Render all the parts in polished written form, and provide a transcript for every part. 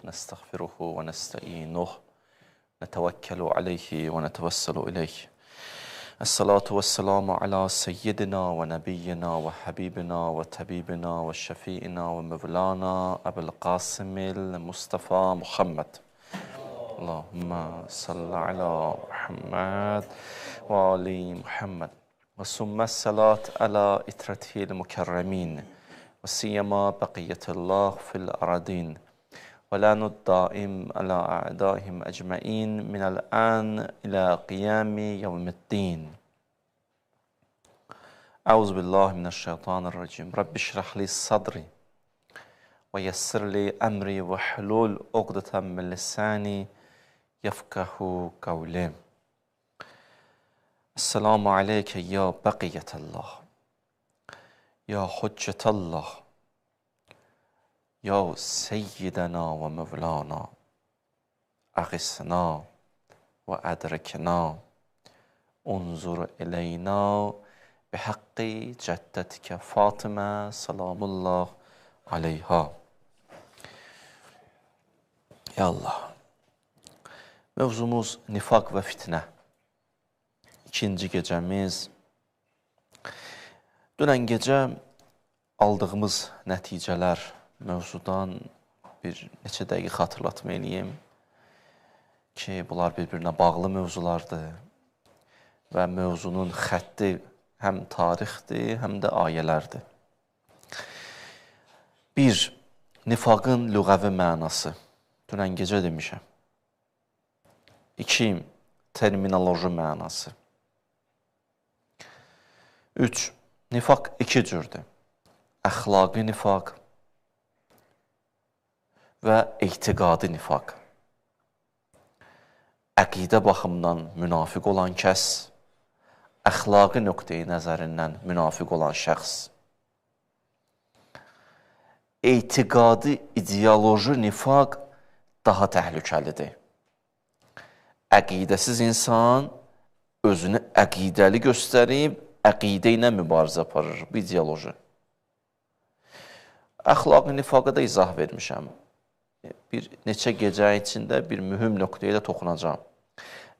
نستغفره ونستعينه نتوكل عليه ونتوسل إليه. الصلاة والسلام على سيدنا ونبينا وحبيبنا وطبيبنا وشفيئنا ومولانا أبي القاسم المصطفى محمد. اللهم صل على محمد وآل محمد وثم الصلاة على إترته المكرمين وسيما بقية الله في الأرضين ولعن الدائم على أعدائهم أجمعين من الآن إلى قيام يوم الدين. أعوذ بالله من الشيطان الرجيم. رب اشرح لي صدري ويسر لي أمري واحلل عقدة من لساني يفقه قولي. السلام عليك يا بقية الله يا حجة الله يا سيدنا ومولانا أغثنا وأدركنا انظر إلينا بحق جدتك فاطمة سلام الله عليها. Ya Allah. Mövzumuz nifaq və fitnə. İkinci gecəmiz. Dünən gecə aldığımız nəticələr mövzudan bir neçə dəqiqə xatırlatma eləyim ki, bunlar bir-birinə bağlı mövzulardır və mövzunun xətti həm tarixdir, həm də ayələrdir. 1. Nifaqın lüğəvi mənası. Dünən gecə demişəm. 2. Terminoloji mənası. 3. Nifaq iki cürdür. Əxlaqi nifaq və etiqadi nifaq. Əqidə baxımından münafiq olan kəs, əxlaqi nöqteyi nəzərindən münafiq olan şəxs. Etiqadi, ideoloji nifaq daha təhlükəlidir. Əqidəsiz insan özünü əqidəli göstərib, əqidə ilə mübarizə aparır, bu ideoloji. Əxlaqi nifaqa da izah vermişəm. Bir neçə gecə içində bir mühüm nöqtəyə də toxunacağım.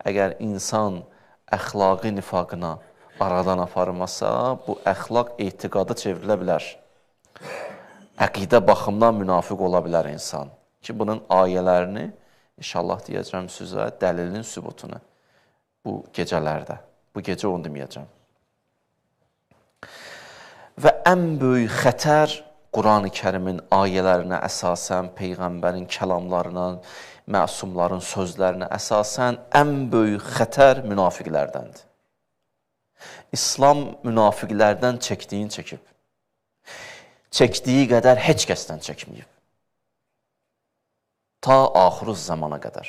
Əgər insan əxlaqi nifaqına aradan aparmasa, bu əxlaq etiqada çevrilə bilər. Əqidə baxımdan münafiq ola bilər insan. Ki, bunun ayələrini İnşallah deyəcəm sizə dəlilin sübutunu bu gecələrdə. Bu gecə onu deməyəcəm. Və ən böyük xətər Quran-ı Kərimin ayələrinə əsasən, Peyğəmbərin kəlamlarına, məsumların sözlərinə əsasən ən böyük xətər münafiqlərdəndir. İslam münafiqlərdən çəkdiyin çəkib. Çəkdiyi qədər heç kəsdən çəkməyib. Ta axırı zamana qədər.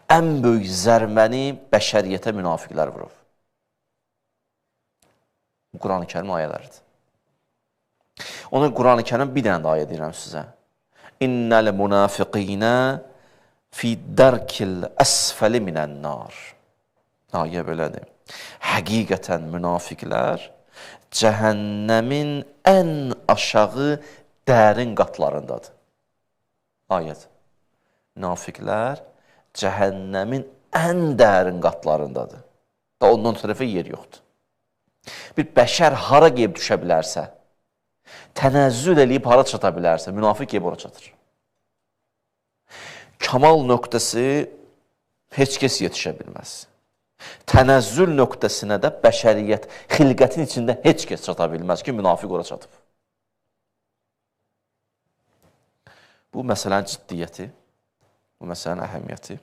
Ən böyük zərməni bəşəriyyətə münafiqlər vurur. Bu Quran-ı Kərim ayələridir. Ona Quran-ı Kərim bir dənə də ayə deyirəm sizə. İnnəl münafiqinə fi dərkil əsfəli minən-nar. Ayə belədir. Həqiqətən münafiqlər cəhənnəmin ən aşağı dərin qatlarındadır. Ayət. Münafiqlər cəhənnəmin ən dərin qatlarındadır. Da ondan tərəfə yer yoxdur. Bir bəşər hara qeyb düşə bilərsə, tənəzzül eləyib hara çata bilərsə, münafiq qeyb ora çatır. Kamal nöqtəsi heç kəs yetişə bilməz. Tənəzzül nöqtəsinə də bəşəriyyət, xilqətin içində heç kəs çata bilməz ki, münafiq ora çatıb. Bu məsələnin ciddiyyəti, bu məsələnin əhəmiyyəti.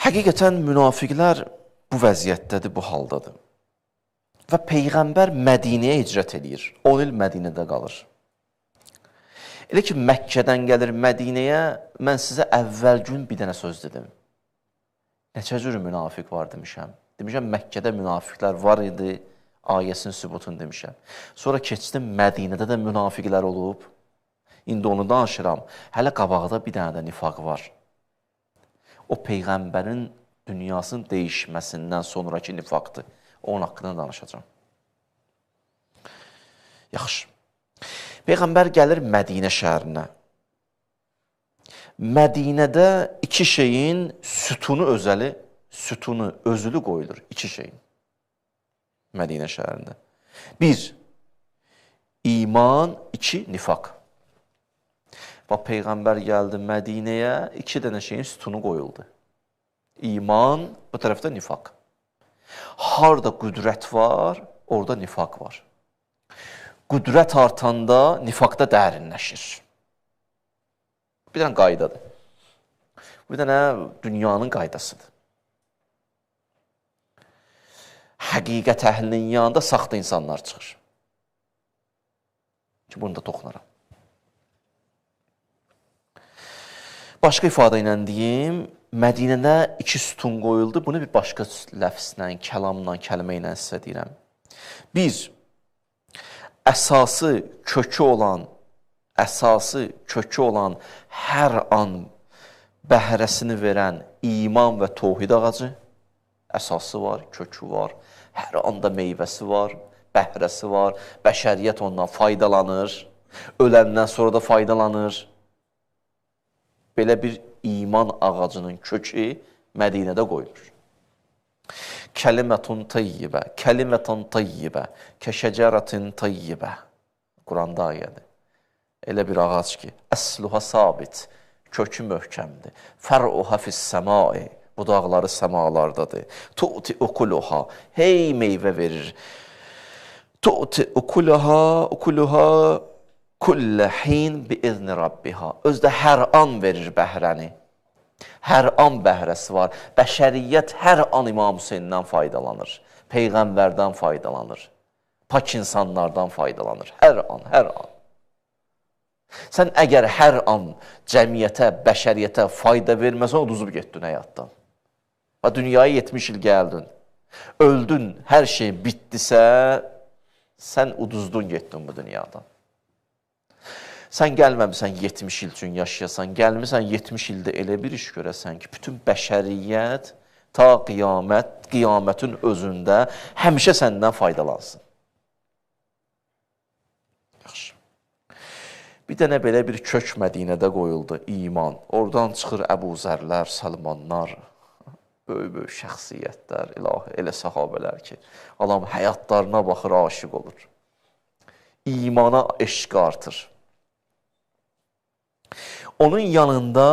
Həqiqətən münafiqlər bu vəziyyətdədir, bu haldadır. Və Peyğəmbər Mədinəyə hicrət edir. 10 il Mədinədə qalır. Elə ki, Məkkədən gəlir Mədinəyə, mən sizə əvvəl gün bir dənə söz dedim. Neçə cür münafiq var demişəm. Demişəm, Məkkədə münafiqlər var idi, ayəsinin sübutunu demişəm. Sonra keçdim, Mədinədə də münafiqlər olub. İndi onu danışıram. Hələ qabaqda bir dənə də nifaq var. O Peyğəmbərin dünyasının dəyişməsindən sonraki nifaqdır. Onun haqqında danışacağım. Yaxşı. Peyğəmbər gəlir Mədinə şəhərinə. Mədinədə iki şeyin sütunu özülü qoyulur. İki şeyin. Mədinə şəhərində. Bir, iman, iki, nifaq. Bax, Peyğəmbər gəldi Mədinəyə, iki dənə şeyin sütunu qoyuldu. İman, bu tərəfdə nifaq. Harada qüdrət var, orada nifaq var. Qüdrət artanda nifaqda dərinləşir. Bir dənə qaydadır. Bir dənə dünyanın qaydasıdır. Həqiqət əhlinin yanında saxta insanlar çıxır. Ki, bunu da toxunaram. Başqa ifadə ilə deyim, Mədinədə iki sütun qoyuldu. Bunu bir başqa ləfslə, kəlamla, kəlmə ilə sizə deyirəm. Bir, əsası kökü olan hər an bəhrəsini verən iman və təvhid ağacı, əsası var, kökü var, hər anda meyvəsi var, bəhrəsi var, bəşəriyyət ondan faydalanır, öləndən sonra da faydalanır. Belə bir iman ağacının kökü Mədinədə qoyulur. Kəlimətun tayyibə, kəşəcərətin tayyibə. Quranda ayədir. Elə bir ağac ki, əsluha sabit, kökü möhkəmdir. Fər'uha fis-səmai, budaqları səmalardadır. Tu'ti ukuluha, hey meyvə verir. Tu'ti ukuluha kullə hin bi-izni rabbiha. Özdə hər an verir bəhrəni. Hər an bəhrəsi var. Bəşəriyyət hər an İmam Hüseynindən faydalanır. Peyğəmbərdən faydalanır. Pak insanlardan faydalanır. Hər an. Sən əgər hər an cəmiyyətə, bəşəriyyətə fayda verməsən, uduzub getdin həyatdan. Dünyaya 70 il gəldin, öldün, hər şey bitdisə, sən uduzdun getdin bu dünyadan. Sən gəlməmisən 70 il üçün yaşayasan, gəlmirsən 70 ildə elə bir iş görəsən ki, bütün bəşəriyyət ta qiyamətin özündə həmişə səndən faydalansın. Yaxşı. Bir dənə belə bir kök Mədinədə qoyuldu, iman. Oradan çıxır Əbu Zərlər, Səlmanlar, böyük şəxsiyyətlər, ilahi, elə səhabələr ki, adam həyatlarına baxır, aşiq olur. İmana eşq artır. Onun yanında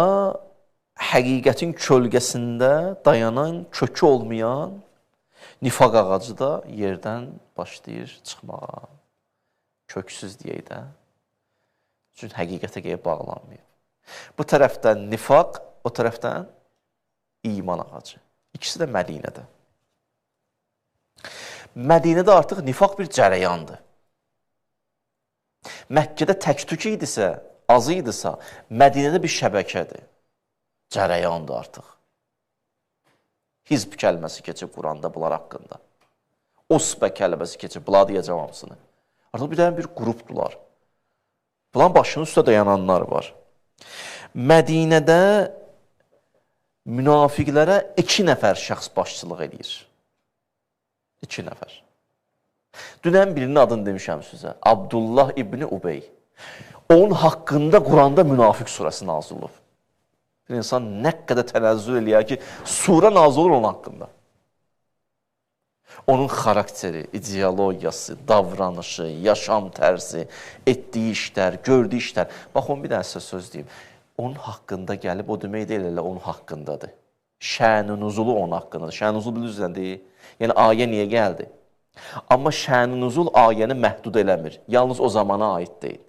həqiqətin kölgəsində dayanan, kökü olmayan nifaq ağacı da yerdən başlayır çıxmağa. Köksüz deyək də. Çünki həqiqətə qeyb bağlanmayıb. Bu tərəfdən nifaq, o tərəfdən iman ağacı. İkisi də Mədinədə. Mədinədə artıq nifaq bir cərəyandır. Məkkədə tək-tük idisə, azı idisə, Mədinədə bir şəbəkədir. Cərəyandır artıq. Hizb kəlməsi keçib Quranda bunlar haqqında. Osbə kəlməsi keçib, bunlar deyəcəm hamısını. Artıq bir dənə bir qrupdular. Bunların başının üstə dayananlar var. Mədinədə münafiqlərə 2 nəfər şəxs başçılıq edir. 2 nəfər. Dünən birinin adını demişəm sizə. Abdullah İbni Ubey. Onun haqqında Quranda Münafiq surəsi nazil olub. Bir insan nə qədər tənəzzül eləyər ki, surə nazil olur onun haqqında. Onun xarakteri, ideologiyası, davranışı, yaşam tərzi, etdiyi işlər, gördüyü işlər. Bax, onun bir dənə sizə söz deyim. Onun haqqında gəlib, o demək deyil, elə onun haqqındadır. Şən-i nuzulu onun haqqındadır. Şən-i nuzul bilirsiniz deyil. Yəni, ayə niyə gəldi? Amma şən-i nuzul ayəni məhdud eləmir. Yalnız o zamana aid deyil.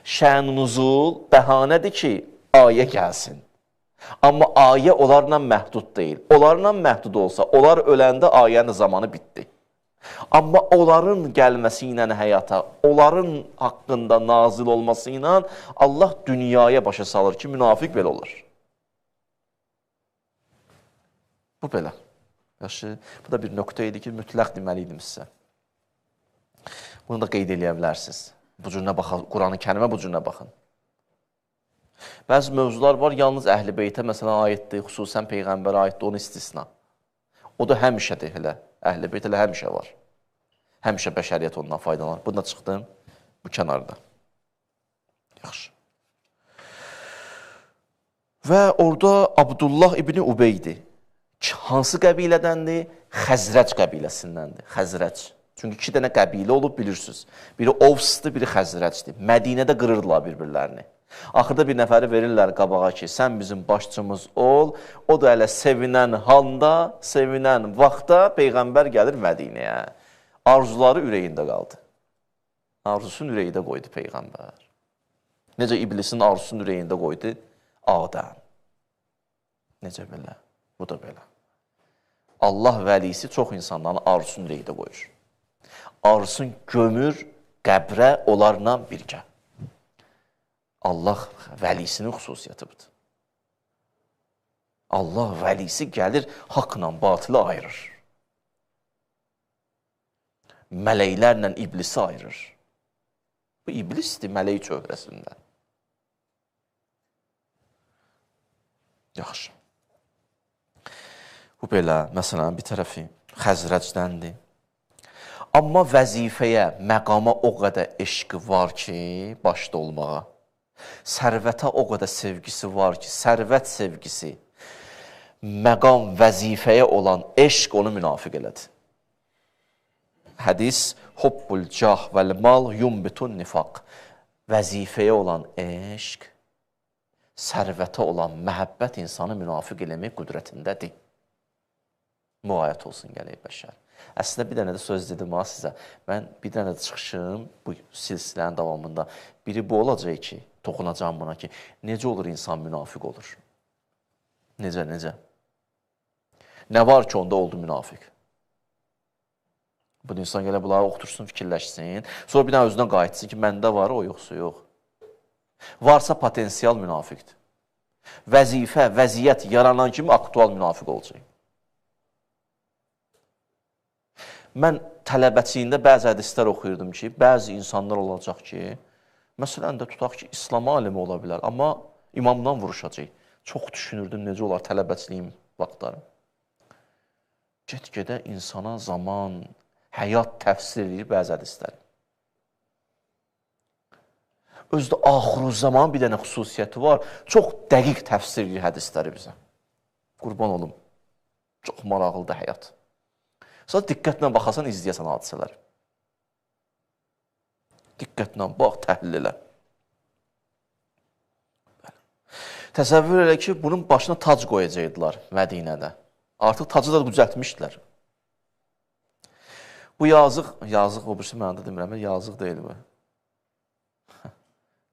Şən-i nuzul bəhanədir ki, ayə gəlsin. Amma ayə onlarla məhdud deyil. Onlarla məhdud olsa, onlar öləndə ayənin zamanı bitdi. Amma onların gəlməsi ilə həyata, onların haqqında nazil olması ilə Allah dünyaya başa salır ki, münafiq belə olur. Bu belə. Yaxşı, bu da bir nöqtə idi ki, mütləq deməli idim sizə. Bunu da qeyd eləyə bilərsiniz. Bu cürünə baxın, Quran-ı Kərimə bu cürünə baxın. Bəzi mövzular var, yalnız Əhl-i Beytə məsələn aiddir, xüsusən Peyğəmbərə aiddir, onu istisna. O da həmişədir elə, Əhl-i Beyt elə həmişə var. Həmişə bəşəriyyət ondan faydalanır. Bunda çıxdım bu kənarda. Yaxşı. Və orada Abdullah ibn Ubeydi. Hansı qəbilədəndir? Xəzrəc qəbiləsindəndir. Xəzrəc. Çünki 2 dənə qəbilə olub bilirsiniz. Biri Ovsdur, biri Xəzrəcdir. Mədinədə qırırdılar bir-birlərini. Axırda bir nəfəri verirlər qabağa ki, sən bizim başçımız ol. O da elə sevinən handa, sevinən vaxtda Peyğəmbər gəlir Mədinəyə. Arzuları ürəyində qaldı. Arzusunu ürəyində qoydu Peyğəmbər. Necə iblisin arzusunu ürəyində qoydu? Adəm. Necə belə? Bu da belə. Allah vəlisi çox insanların arzusunu ürəyində qoyur. Arzusun gömür, qəbrə onlarla birgə. Allah vəlisinin xüsusiyyəti budur. Allah vəlisi gəlir, haqla batılı ayırır. Mələklərlə iblisi ayırır. Bu iblisdir mələk çöhrəsində. Yaxşı. Bu belə, məsələn, bir tərəfi Xəzrəcdəndir. Amma vəzifəyə, məqama o qədər eşqi var ki, başda olmağa. Sərvətə o qədər sevgisi var ki, sərvət sevgisi, məqam, vəzifəyə olan eşq onu münafiq elədi. Hədis, hubbul cah vəl mal yumbitun nifaq. Vəzifəyə olan eşq, sərvətə olan məhəbbət insanı münafiq eləmək qüdrətindədir. Müayət olsun gələk bəşər. Əslində bir dənə də söz dedim ha sizə. Mən bir dənə də çıxışım bu silsilənin davamında. Biri bu olacaq ki, toxunacağım buna ki, necə olur insan münafiq olur? Necə? Nə var ki, onda oldu münafiq? Bu insan gələ bunları oxutursun, fikirləşsin. Sonra bir dənə özündən qayıtsın ki, məndə var, o yoxsa yox. Varsa potensial münafiqdir. Vəzifə, vəziyyət yaranan kimi aktual münafiq olacaq. Mən tələbəçiyində bəzi hədislər oxuyurdum ki, bəzi insanlar olacaq ki, məsələn də tutaq ki, İslam alimi ola bilər, amma imamdan vuruşacaq. Çox düşünürdüm, necə olar tələbəçiliyim vaxtlarım. Get-gedə insana zaman, həyat təfsir edir bəzi hədisləri. Özdə axır zaman bir dənə xüsusiyyəti var, çox dəqiq təfsir edir hədisləri bizə. Qurban olum, çox maraqlıdır həyat. Sonra diqqətlə baxasan, izləyəsən hadisələr. Diqqətlə bax, təhlil elə. Təsəvvür elə ki, bunun başına tac qoyacaqdılar Mədinədə. Artıq tacı da düzəltmişdilər. Bu yazıq o birisi mənə də demirəm, yazıq deyil bu.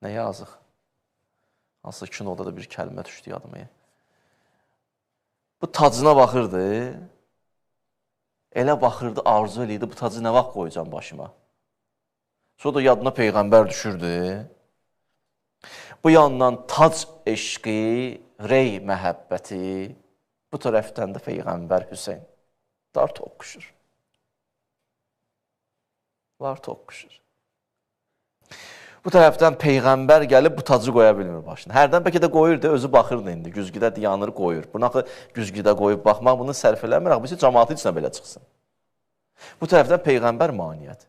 Nə yazıq? Hansısa kinoda da bir kəlmə düşdü yadıma. Bu tacına baxırdı. Elə baxırdı, arzu eləyirdi, bu tacı nə vaxt qoyacam başıma? Sonra da yadına Peyğəmbər düşürdü. Bu yandan tac eşqi, rey məhəbbəti, bu tərəfdən də Peyğəmbər Hüseyn. Dar toqquşur. Var toqquşur. Bu tərəfdən Peyğəmbər gəlib bu tacı qoya bilmir başına. Hərdən bəlkə də qoyurdu, özü baxırdı indi. Güzgidə yanır, qoyur. Bunu axı güzgidə qoyub baxmaq, bunu sərf eləmir. Axı, cəmaatın içinə belə çıxsın. Bu tərəfdən Peyğəmbər maniyyədir.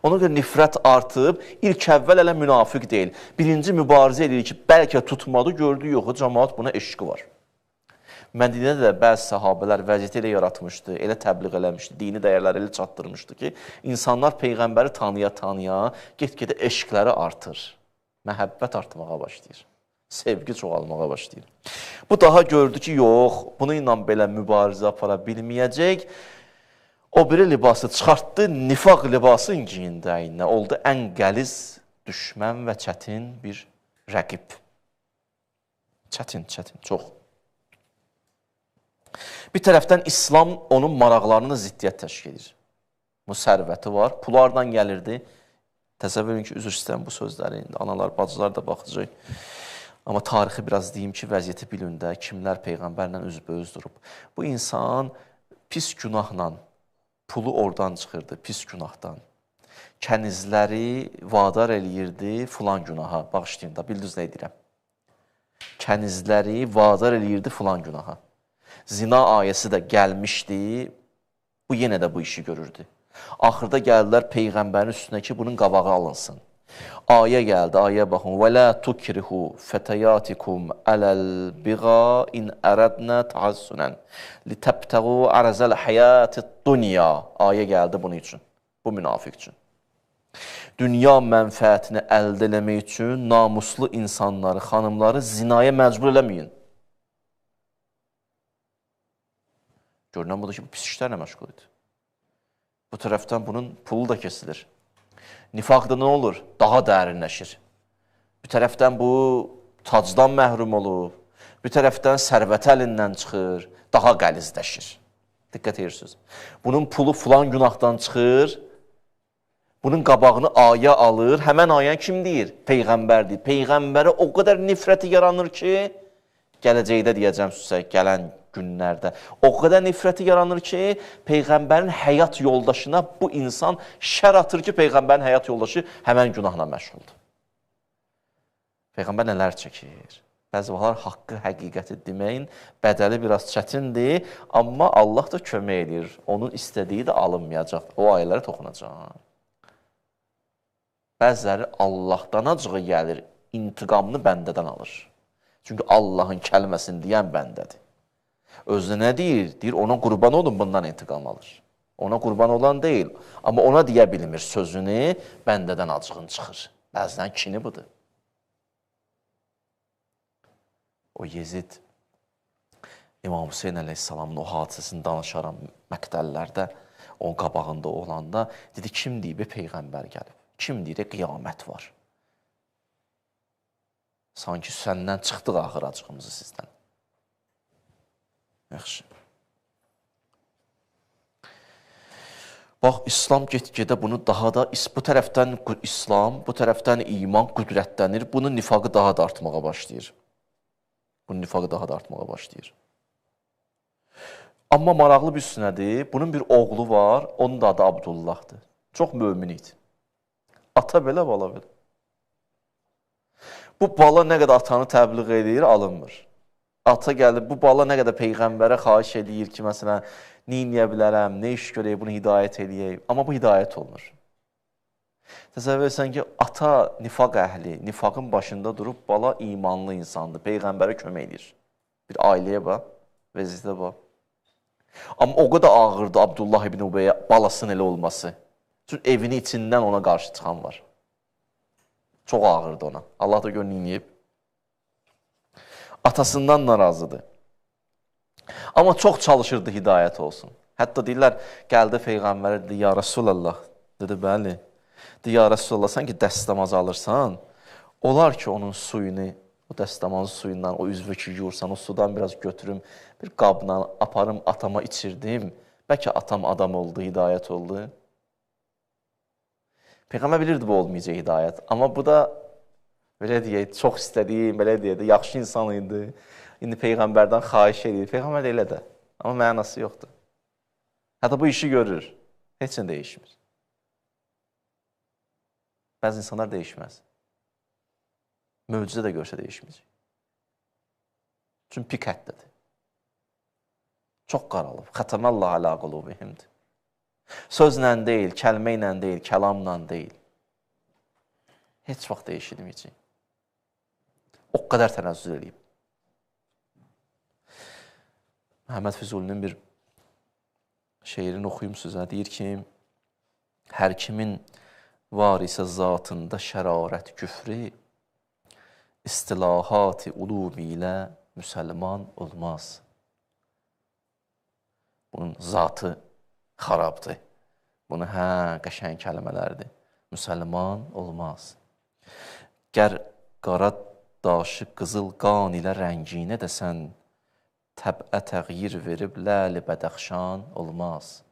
Ona görə nifrət artıb, ilk əvvəl elə münafiq deyil. Birinci mübarizə edir ki, bəlkə tutmadı, gördü, yox, cəmaat buna eşqi var. Mədinədə də bəzi səhabələr vəziyyəti elə yaratmışdı, elə təbliğ eləmişdi, dini dəyərləri elə çatdırmışdı ki, insanlar Peyğəmbəri tanıya-tanıya get-gedə eşqləri artır, məhəbbət artmağa başlayır, sevgi çoğalmağa başlayır. Bu daha gördü ki, yox, bununla belə mübarizə apara bilməyəcək. O biri libası çıxartdı, nifaq libasın giyindi əyninə, oldu ən qəliz düşmən və çətin bir rəqib. Çətin, çox. Bir tərəfdən İslam onun maraqlarını ziddiyyət təşkil edir. Bu sərvəti var, pullardan gəlirdi. Təsəvvür edin ki, üzr istəyirəm bu sözləri, analar, bacılar da baxacaq. Amma tarixi biraz deyim ki, vəziyyəti bilində, kimlər Peyğəmbərlə üzböz durub. Bu insan pis günahla, pulu oradan çıxırdı, pis günahdan. Kənizləri vadar eləyirdi filan günaha, bağışlayın da, bildiniz nə edirəm. Kənizləri vadar eləyirdi filan günaha. Zina ayəsi də gəlmişdi, bu yenə də bu işi görürdü. Axırda gəldilər Peyğəmbərin üstünə ki, bunun qabağı alınsın. Ayə gəldi, ayə baxın. Və la tukrihu fətayatikum aləl biğa in əradna tahassunan litabtagu arzal hayatid dunya. Ayə gəldi bunun üçün. Bu münafiq üçün. Dünya mənfəətini əldə eləmək üçün namuslu insanları, xanımları zinaya məcbur eləməyin. Görünən budur ki, bu pis işlərlə məşğul idi. Bu tərəfdən bunun pulu da kesilir. Nifaqda nə olur? Daha dərinləşir. Bir tərəfdən bu tacdan məhrum olub, bir tərəfdən sərvət əlindən çıxır, daha qəlizləşir. Diqqət edirsiniz. Bunun pulu filan günahdan çıxır, bunun qabağını ayə alır, həmən ayə kim deyir? Peyğəmbər deyir. Peyğəmbərə o qədər nifrəti yaranır ki, gələcəkdə deyəcəm sizə, gələn günlərdə. O qədər nifrəti yaranır ki, Peyğəmbərin həyat yoldaşına bu insan şər atır ki, Peyğəmbərin həyat yoldaşı həmən günahla məşğuldur. Peyğəmbər nələr çəkir? Bəzi vaxtlar haqqı, həqiqəti deməyin bədəli biraz çətindir, amma Allah da kömək edir. Onun istədiyi də alınmayacaq. O ayələrə toxunacaq. Bəziləri Allahdan acığı gəlir, intiqamını bəndədən alır. Çünki Allahın kəlməsini deyən bəndədir. Özü nə deyir? Deyir, ona qurban olun, bundan intiqam alır. Ona qurban olan deyil. Amma ona deyə bilmir sözünü, bəndədən acığın çıxır. Bəzən kini budur. O Yezid, İmam Hüseyin əleyhissalamın o hadisəsini danışaram məqtəllərdə, onun qabağında olanda, dedi, kim deyib, Peyğəmbər gəlib? Kim deyir, qiyamət var? Sanki səndən çıxdıq axır acığımızı sizdən. Yaxşı. Bax, İslam get-gedə bunu daha da, bu tərəfdən İslam, bu tərəfdən iman qüdrətlənir, bunun nifaqı daha da artmağa başlayır. Bunun nifaqı daha da artmağa başlayır. Amma maraqlı bir sünnədir, bunun bir oğlu var, onun da adı Abdullahdır. Çox mömin idi. Ata belə, bala belə. Bu bala nə qədər atanı təbliğ edir, alınmır. Ata gəlib, bu bala nə qədər Peyğəmbərə xahiş edir ki, məsələn, nə eləyə bilərəm, nə iş görəyib, bunu hidayət eləyəyib. Amma bu hidayət olunur. Təsəvvür etsən ki, ata nifaq əhli, nifaqın başında durub, bala imanlı insandır, Peyğəmbərə kömək edir. Bir ailəyə bax, vəziyyətə bax. Amma o qədər ağırdır Abdullah ibn Ubeyə balasının elə olması. Çünki evinin içindən ona qarşı çıxan var. Çox ağırdı ona. Allah da görün inəyib. Atasından narazıdır. Amma çox çalışırdı hidayət olsun. Hətta deyirlər, gəldi Peyğəmbərə, dedi, ya Rasulallah, dedi, bəli. Dedi, ya Rasulallah, sən ki dəstəmaz alırsan, olar ki, onun suyunu, o dəstəmazın suyundan, o üzvü ki, yuyursan, o sudan biraz götürüm, bir qabla aparım, atama içirdim. Bəlkə atam adam oldu, hidayət oldu. Peyğəmbər bilirdi, bu olmayacaq hidayət. Amma bu da, belə deyək, çox istədiyim, belə deyək, yaxşı insan idi. İndi Peyğəmbərdən xahiş edir. Peyğəmbər də elə də. Amma mənası yoxdur. Hətta bu işi görür. Heç nə dəyişmir. Bəzi insanlar dəyişməz. Möcüzə də görsə dəyişməyəcək. Çünki pik həddədir. Çox qaralıb. Xətəməllah alə qulubihimdir. Sözlə deyil, kəlmə ilə deyil, kəlamla deyil. Heç vaxt dəyişilməyəcək. O qədər tənəzzül edib. Məhəmməd Füzulinin bir şeirini oxuyum sizə. Deyir ki, hər kimin var isə zatında şərarət küfri, istilahat-ı ulum ilə müsəlman olmaz. Bunun zatı xarabdır. Bunu qəşəng kəlmələrdir. Müsəlman olmaz. Gər qara daşı qızıl qan ilə rənginə desən, təbə təğyir verib ləl-i bədəxşan olmaz.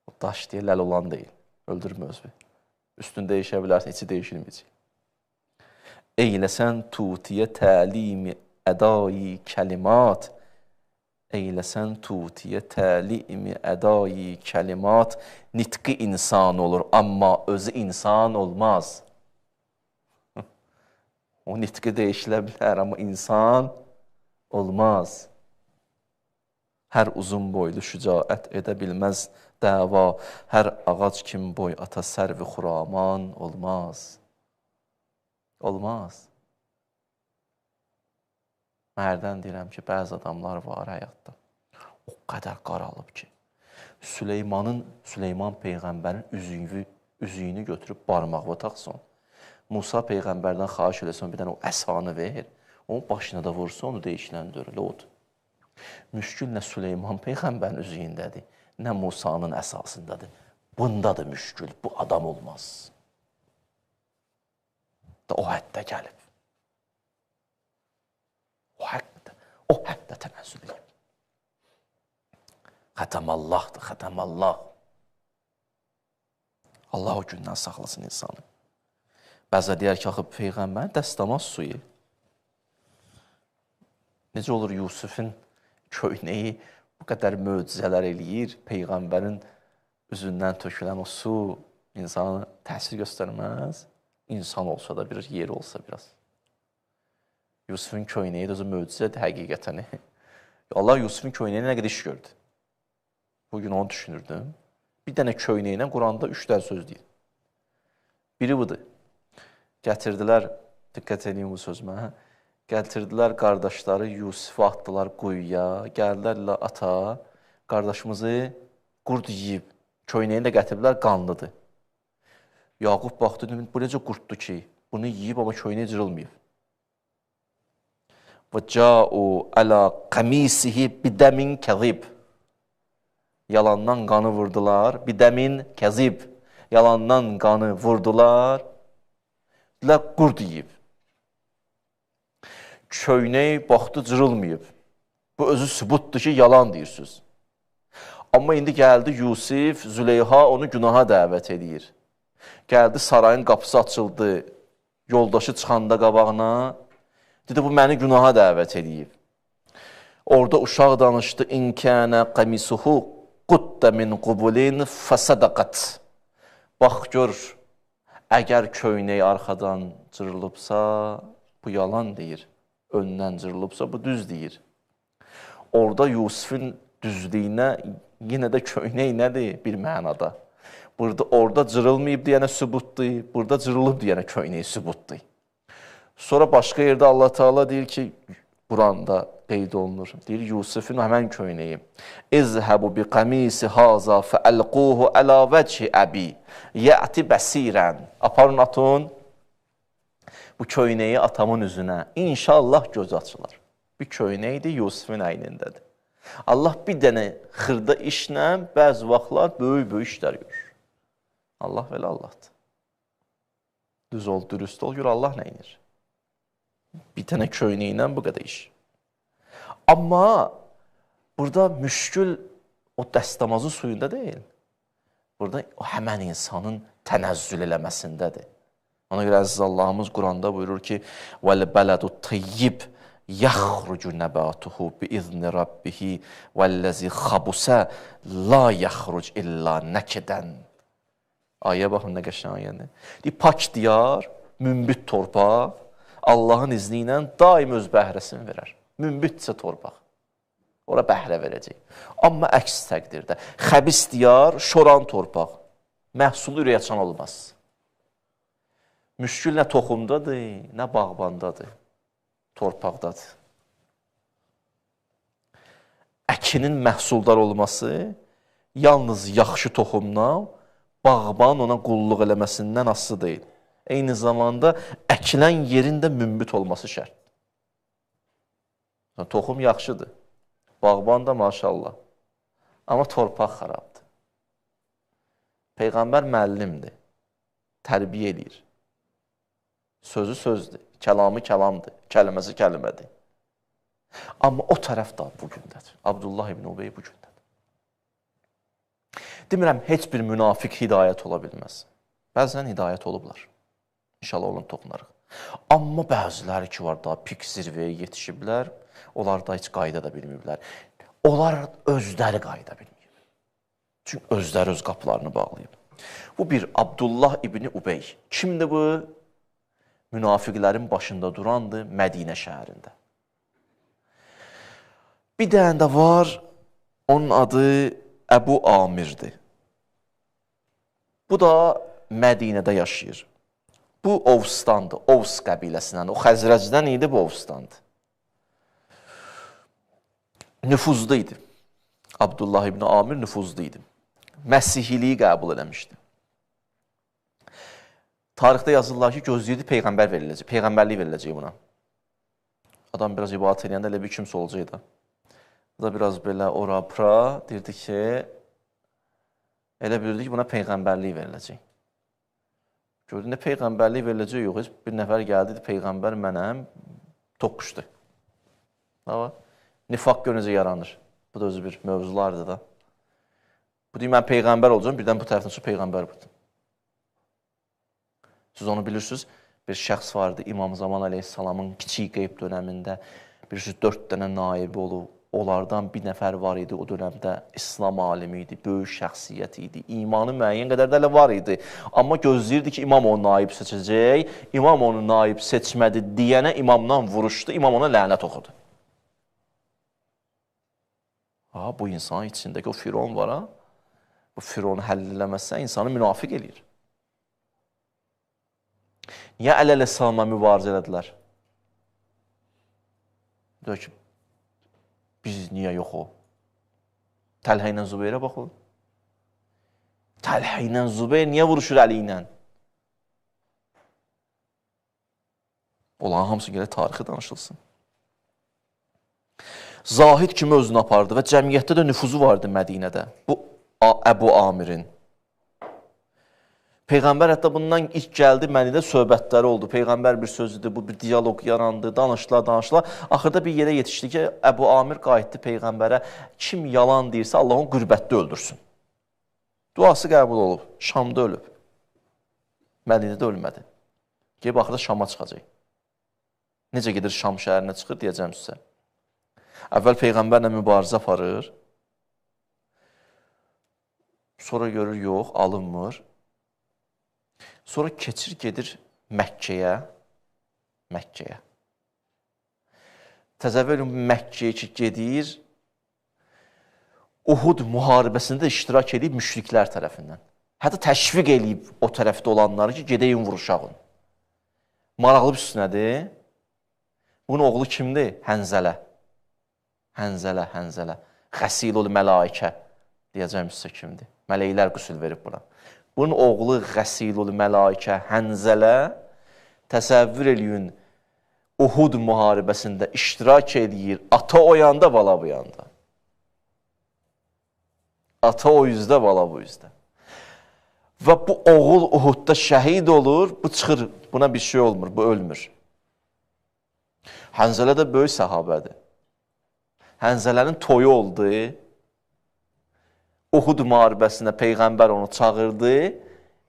O daş deyə ləl olan deyil. Öldürmə özü. Üstün dəyişə bilərsən, içi dəyişilməyəcək. Eyləsən tutiyə təlimi ədai kəlimat, eyləsən tutiyə təlimi ədai kəlimat, nitqi insan olur, amma özü insan olmaz. O nitqi dəyişilə bilər, amma insan olmaz. Hər uzun boylu şücaət edə bilməz dəva, hər ağac kim boy ata sərvi xuraman olmaz. Olmaz. Hərdən deyirəm ki, bəzi adamlar var həyatda. O qədər qaralıb ki, Süleyman Peyğəmbərin üzüyünü götürüb barmağına taxsın. Musa Peyğəmbərdən xahiş eləsin, bir dənə o əsanı ver, onun başına da vursun, onu deyişləndirir, odur. Müşkül nə Süleyman Peyğəmbərin üzüyündədir, nə Musanın əsasındadır. Bundadır müşkül, bu adam olmaz. O həddə gəlib. O həddə tənəzzül edib. Xətəmallahdır, xətəmallah. Allah o gündən saxlasın insanı. Bəzə deyər ki, axı Peyğəmbərin dəstəmaz suyu. Necə olur Yusufun köynəyi bu qədər möcüzələr eləyir, Peyğəmbərin üzündən tökülən o su insana təsir göstərməz. İnsan olsa da bir yeri olsa biraz. Yusufun köynəyi də özü möcüzədir həqiqətən. Allah Yusufun köynəyinə nə qədər iş gördü. Bugün onu düşünürdüm. Bir dənə köynəyinə Quranda 3 dənə söz deyil. Biri budur. Gətirdilər, diqqət edin bu sözümə, gətirdilər qardaşları Yusufu atdılar quyuya, gəldilər ata, qardaşımızı qurd yiyib, köynəyini də gətirdilər, qanlıdır. Yaqub baxdı, bu necə qurddur ki, bunu yiyib, amma köynəyi cırılmayıb. Və ca'u ələ qəmisihi bidəmin kəzib. Yalandan qanı vurdular, bidəmin kəzib. Yalandan qanı vurdular, qurd yiyib. Köynək baxdı, cırılmayıb. Bu özü sübutdur ki, yalan deyirsiniz. Amma indi gəldi Yusif, Züleyha onu günaha dəvət edir. Gəldi, sarayın qapısı açıldı, yoldaşı çıxanda qabağına, dedi, bu məni günaha dəvət edib. Orada uşaq danışdı, İnkənə qəmisuhu quddə min qubulin fəsədəqət. Bax, gör, əgər köynək arxadan cırılıbsa, bu yalan deyir. Öndən cırılıbsa, bu düz deyir. Orada Yusufun düzlüyünə yenə də köynək nədir bir mənada? Orada cırılmayıb deyənə sübutdur, burada cırılıb deyənə köynək sübutdur. Sonra başqa yerdə Allah Teala deyir ki, Quranda qeyd olunur, deyir Yusufun həmən köynəyi. İzhəbu bi qəmisi haza fəəlquhu əla vəchi əbi yəti bəsirən. Aparın atın bu köynəyi atamın üzünə. İnşallah göz açılar. Bir köynəkdir, Yusufun əynindədir. Allah bir dənə xırda işlə bəzi vaxtlar böyük işlər görür. Allah belə Allahdır. Düz ol, dürüst ol, gör Allah nə inir. Bir dənə köynəklə bu qədər iş. Amma burada müşkül o dəstəmazı suyunda deyil. Burada o həmən insanın tənəzzül eləməsindədir. Ona görə əziz Allahımız Quranda buyurur ki, وَالْبَلَدُ الطَّيِّبُ يَخْرُجُ نَبَاتُهُ بِإِذْنِ رَبِّهِ وَالَّذِي خَبُسَ لَا يَخْرُجْ إِلَّا نَكِدًا. Ayə baxın, nə qəşəng ayədir. Pak diyar, mümbit torpaq, Allahın izni ilə daim öz bəhrəsini verər. Mümbitsə torpaq. Ora bəhrə verəcək. Amma əks təqdirdə. Xəbis diyar, şoran torpaq. Məhsulu ürəyaçan olmaz. Müşkül nə toxumdadır, nə bağbandadır. Torpaqdadır. Əkinin məhsuldar olması yalnız yaxşı toxumdan, bağban ona qulluq eləməsindən asılı deyil. Eyni zamanda əkilən yerin də mümbit olması şərt. Toxum yaxşıdır. Bağban da maşallah. Amma torpaq xarabdır. Peyğəmbər müəllimdir. Tərbiyə edir. Sözü sözdür. Kəlamı kəlamdır. Kəlməsi kəlmədir. Amma o tərəf də bugündədir. Abdullah ibn Ubey bugündədir. Demirəm, heç bir münafiq hidayət ola bilməz. Bəzən hidayət olublar. İnşallah onu toxunarıq. Amma bəziləri ki var da pik zirvəyə yetişiblər, onlar da heç qayda da bilməyiblər. Onlar özləri qayda bilməyib. Çünki özləri öz qapılarını bağlayıb. Bu bir Abdullah ibn Ubey. Kimdir bu? Münafiqlərin başında durandır Mədinə şəhərində. Bir dənə də var Onun adı Əbu Amirdir. Bu da Mədinədə yaşayır. Bu Ovsdandır, Ovs qəbiləsindən. O Xəzrəcdən idi, bu Ovsdandır. Nüfuzlu idi. Abdullah ibn Amir nüfuzlu idi. Məsihiliyi qəbul eləmişdi. Tarixdə yazırlar ki, gözləyirdi peyğəmbər veriləcək, peyğəmbərlik veriləcək buna. Adam biraz ibadət edəndə elə bir kimsə olacaqdı. Bu da biraz belə ora-pura deyirdi ki, elə bilirdi ki, buna peyğəmbərlik veriləcək. Gördü, nə peyğəmbərlik veriləcək yox, bir nəfər gəldi, peyğəmbər mənəm, toqquşdu. Nifaq görünəcə yaranır. Bu da özü bir mövzulardır da. Bu deyir, mən peyğəmbər olacağım, birdən bu tərəfdən sonra peyğəmbər budur. Siz onu bilirsiniz, bir şəxs vardı, İmam Zaman Aleyhisselamın kiçik qeyb dönəmində, bilirsiniz, 4 dənə naibi olub. Onlardan bir nəfər var idi, o dönəmdə İslam alimi idi, böyük şəxsiyyət idi, imanı müəyyən qədər də var idi. Amma gözləyirdi ki, imam onu naib seçəcək, imam onu naib seçmədi deyənə imamdan vuruşdu, imam ona lənət oxudu. Bu insanın içindəki o firon var, bu fironu həll eləməzsə, insanı münafiq eləyir. Niyə əl-əl-əssalama mübarizə elədilər? Deyək ki, biz niyə yox o? Təlhə ilə Zübeyrə baxın. Təlhə ilə Zübeyr niyə vuruşur Əli ilə? Olan hamısı gələ tarixi danışılsın. Zahid kimi özünü apardı və cəmiyyətdə də nüfuzu vardı Mədinədə. Bu Əbu Amirin. Peyğəmbər hətta bundan ilk gəldi, Mədinədə söhbətləri oldu. Peyğəmbər bir sözüdür, bu bir diyaloq yarandı, danışdılar. Axırda bir yerə yetişdi ki, Əbu Amir qayıtdı Peyğəmbərə, kim yalan deyirsə Allah onu qürbətdə öldürsün. Duası qəbul olub, Şamda ölüb. Mədinədə ölmədi. Gəlib axırda Şama çıxacaq. Necə gedir Şam şəhərinə çıxır, deyəcəm sizə. Əvvəl Peyğəmbərlə mübarizə aparır. Sonra görür, yox, alınmır. Sonra keçir, gedir Məkkəyə. Təzəvvür Məkkəyə ki, gedir, Uhud müharibəsində iştirak edib müşriklər tərəfindən. Hətta təşviq edib o tərəfdə olanları ki, gedəyin vuruşağın. Maraqlı bir süsnədir. Bunun oğlu kimdir? Hənzələ. Qəsilul mələikə deyəcəm sizə kimdir? Mələklər qüsül verib buna. Bunun oğlu Qəsilul mələikə Hənzələ təsəvvür eləyin, Uhud müharibəsində iştirak edir. Ata o yanda, bala bu yanda. Ata o yüzdə, bala bu yüzdə. Və bu oğul Uhudda şəhid olur, bu çıxır, buna bir şey olmur, bu ölmür. Hənzələ də böyük səhabədir. Hənzələnin toyu oldu. Uhud müharibəsində Peyğəmbər onu çağırdı.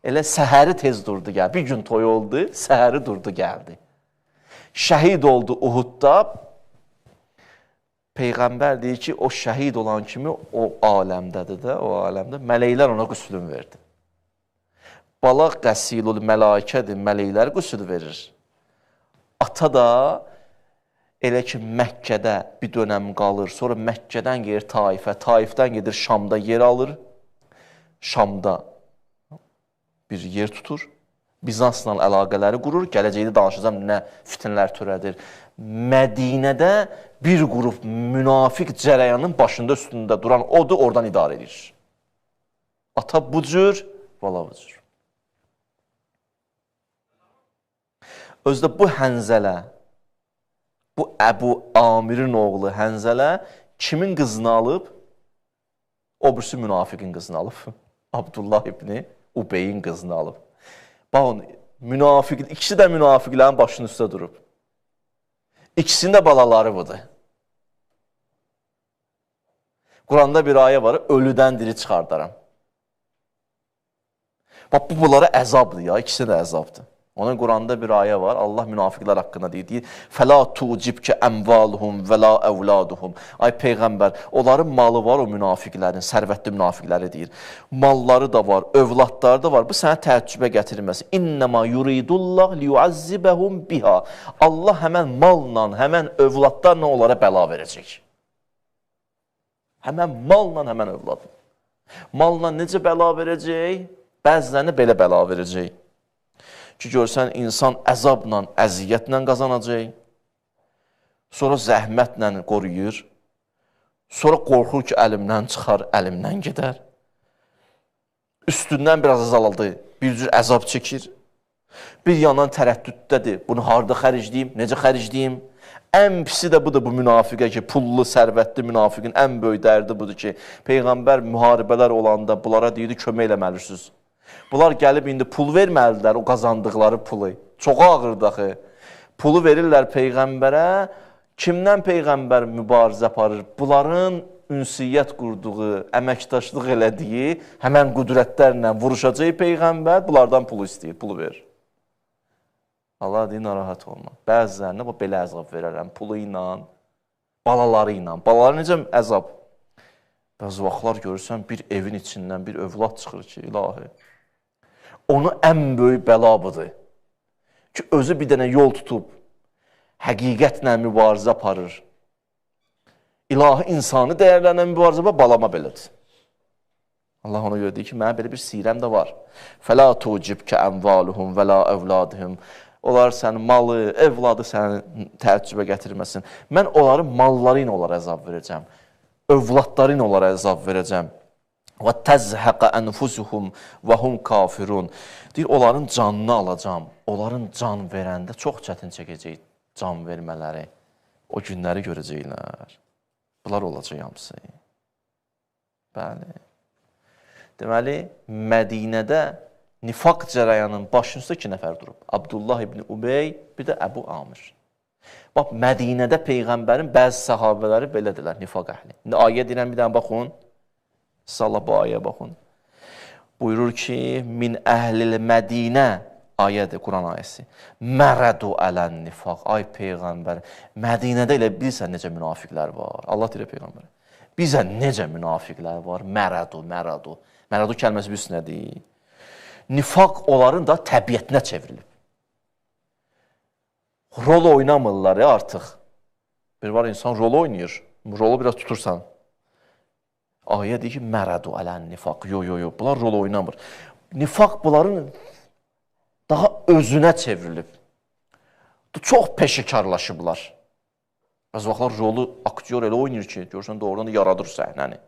Elə səhəri tez durdu, gəldi. Bir gün toyu oldu, səhəri durdu, gəldi. Şəhid oldu Uhudda. Peyğəmbər deyir ki, o şəhid olan kimi o aləmdədir də, o aləmdə. Mələklər ona qüsülün verdi. Bala qəsilul mələikədir, mələklər qüsül verir. Ata da elə ki, Məkkədə bir dönəm qalır, sonra Məkkədən gedir Taifə, Taifdən gedir Şamda yer alır, Şamda bir yer tutur, Bizansla əlaqələri qurur, gələcəkdə danışacağım nə fitnələr törədir. Mədinədə bir qrup münafiq cərəyanın başında üstündə duran odur, oradan idarə edir. Ata bu cür, bala bu cür. Özdə bu Hənzələ, bu Əbu Amirin oğlu Hənzələ kimin qızını alıb? O birisi münafiqin qızını alıb. Abdullah ibn Ubeyin qızını alıb. Baxın, ikisi də münafiqlərin başının üstə durub. İkisinin də balaları budur. Quranda bir ayə var, ölüdən diri çıxardaram. Bax, bu bunlara əzabdır ya, ikisi də əzabdır. Onun Quranda bir ayə var, Allah münafiqlər haqqında deyir, فَلَا تُعْجِبْكَ أَمْوَالُهُمْ وَلَا أَوْلَادُهُمْ. Ay Peyğəmbər, onların malı var o münafiqlərin, sərvətli münafiqləri deyir. Malları da var, övladları da var. Bu sənə təəccübə gətirilməsi. İnnəmā yuridullah liyuazzibəhum biha. Allah həmən malla, həmən övladlarla onlara bəla verəcək. Həmən malla, həmən övladın. Malla necə bəla verəcək? Bəzilərini belə bəla verəcək. Ki, görsən, insan əzabla, əziyyətlə qazanacaq. Sonra zəhmətlə qoruyur. Sonra qorxur ki, əlimdən çıxar, əlimdən gedər. Üstündən biraz azaldı, bir cür əzab çəkir. Bir yandan tərəddüddədir, bunu harada xəricləyim, necə xəricləyim? Ən pisi də budur bu münafiqə ki, pullu, sərvətli münafiqin ən böyük dərdi budur ki, Peyğəmbər müharibələr olanda bunlara deyirdi, kömək eləməlisiniz. Bunlar gəlib indi pul verməlidirlər, o qazandıqları pulu. Çox ağırdır axı. Pulu verirlər Peyğəmbərə, kimdən Peyğəmbər mübarizə aparır? Bunların ünsiyyət qurduğu, əməkdaşlıq elədiyi, həmən qüdrətlərlə vuruşacaq Peyğəmbər, bunlardan pulu istəyir, pulu verir. Allah deyir, narahat olma. Bəzilərinə belə əzab verərəm, pulu ilə, balaları ilə. Balaları necə əzab? Bəzi vaxtlar görürsən, bir evin içindən bir övlad çıxır ki, ilahi. Onu ən böyük bəla budur. Ki, özü bir dənə yol tutub, həqiqətlə mübarizə aparır. İlahi insanı dəyərlənən mübarizə balama belədir. Allah ona görə deyir ki, mənə belə bir sirəm də var. فَلَا تُوْجِبْكَ أَمْوَالُهُمْ وَلَا أَوْلَادِهِمْ Onlar sənin malı, evladı səni təəccübə gətirməsin. Mən onların malları ilə onlara əzab verəcəm. Övladları ilə onlara əzab verəcəm. وَتَزْهَقَ أَنْفُسُهُمْ وَهُمْ كَافِرُونَ Deyir, onların canını alacam. Onların can verəndə çox çətin çəkəcək can vermələri. O günləri görəcəklər. Bunlar olacaq hamısı. Bəli. Deməli, Mədinədə nifaq cərəyanın başın üstə 2 nəfər durub. Abdullah ibn Ubey, bir də Əbu Amir. Bax, Mədinədə Peyğəmbərin bəzi səhabələri belədirlər, nifaq əhli. İndi ayə deyirəm, bir dənə baxın. İnşallah bu ayəyə baxın. Buyurur ki, min əhlil Mədinə, ayədir, Quran ayəsi. Mərədu ələn nifaq. Ay Peyğəmbər, Mədinədə elə bilsən necə münafiqlər var. Allah deyir Peyğəmbər. Bizə necə münafiqlər var? Mərədu, mərədu. Mərədu kəlməsi bir üstünədir. Nifaq onların da təbiətinə çevrilib. Rol oynamırlar ya artıq. Bir var insan rol oynayır. Rolu biraz tutursan. Ayə deyir ki, mərədu ələn nifaq. Yo. Bunlar rol oynamır. Nifaq bunların daha özünə çevrilib. Çox peşəkarlaşıblar. Bəzi vaxtlar rolu aktyor elə oynayır ki, görürsən doğrudan da yaradır səhnəni.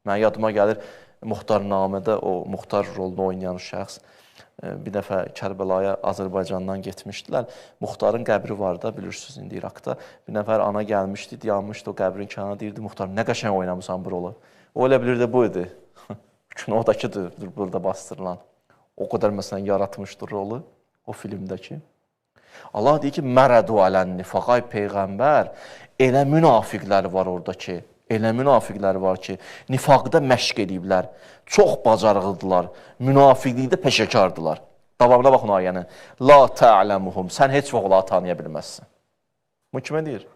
Mənə yadıma gəlir, Muxtarnamədə o Muxtar rolunu oynayan şəxs bir dəfə Kərbəlaya Azərbaycandan getmişdilər. Muxtarın qəbri var da, bilirsiniz indi İraqda. Bir nəfər ana gəlmişdi, dayanmışdı o qəbrin kənarına, deyirdi, Muxtar, nə qəşəng oynamısan bu rolu? O elə bilirdi, bu idi. Kinodakıdır, burada bastırılan. O qədər məsələn yaratmışdır rolu, o filmdəki. Allah deyir ki, mərədu ələn nifaq, ay Peyğəmbər, elə münafiqlər var orada ki, elə münafiqlər var ki, nifaqda məşq ediblər, çox bacarıqlıdırlar, münafiqlikdə peşəkardılar. Davamına baxın ayənin. La tə'ləmuhum, sən heç vaxt onları tanıya bilməzsən. Bu kimə deyir?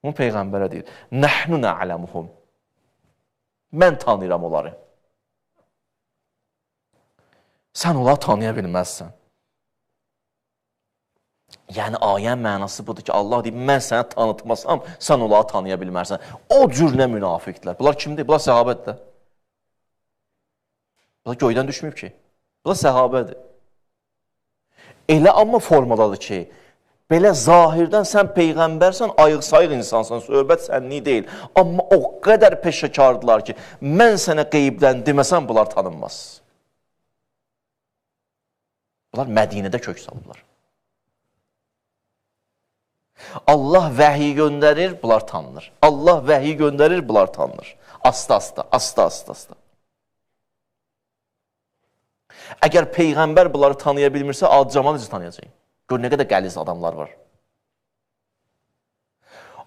Bu Peyğəmbərə deyir. Nəhnu nə'ləmuhum. Mən tanıyıram onları. Sən onları tanıya bilməzsən. Yəni, ayən mənası budur ki, Allah deyir, mən sənə tanıtmasam, sən onları tanıya bilmərsən. O cür nə münafiqdilər. Bunlar kimdir? Bunlar səhabədir. Bunlar göydən düşməyib ki. Bunlar səhabədir. Elə amma formadadır ki, belə zahirdən sən Peyğəmbərsən, ayıq-sayıq insansan, söhbət sənlik deyil. Amma o qədər peşəkardılar ki, mən sənə qeybdən deməsəm, bunlar tanınmaz. Bunlar Mədinədə kök salıblar. Allah vəhiy göndərir, bunlar tanınır. Allah vəhiy göndərir, bunlar tanınır. Asta-asta. Əgər Peyğəmbər bunları tanıya bilmirsə, ad-cəmal necə tanıyacaq? Gör, nə qədər qəliz adamlar var.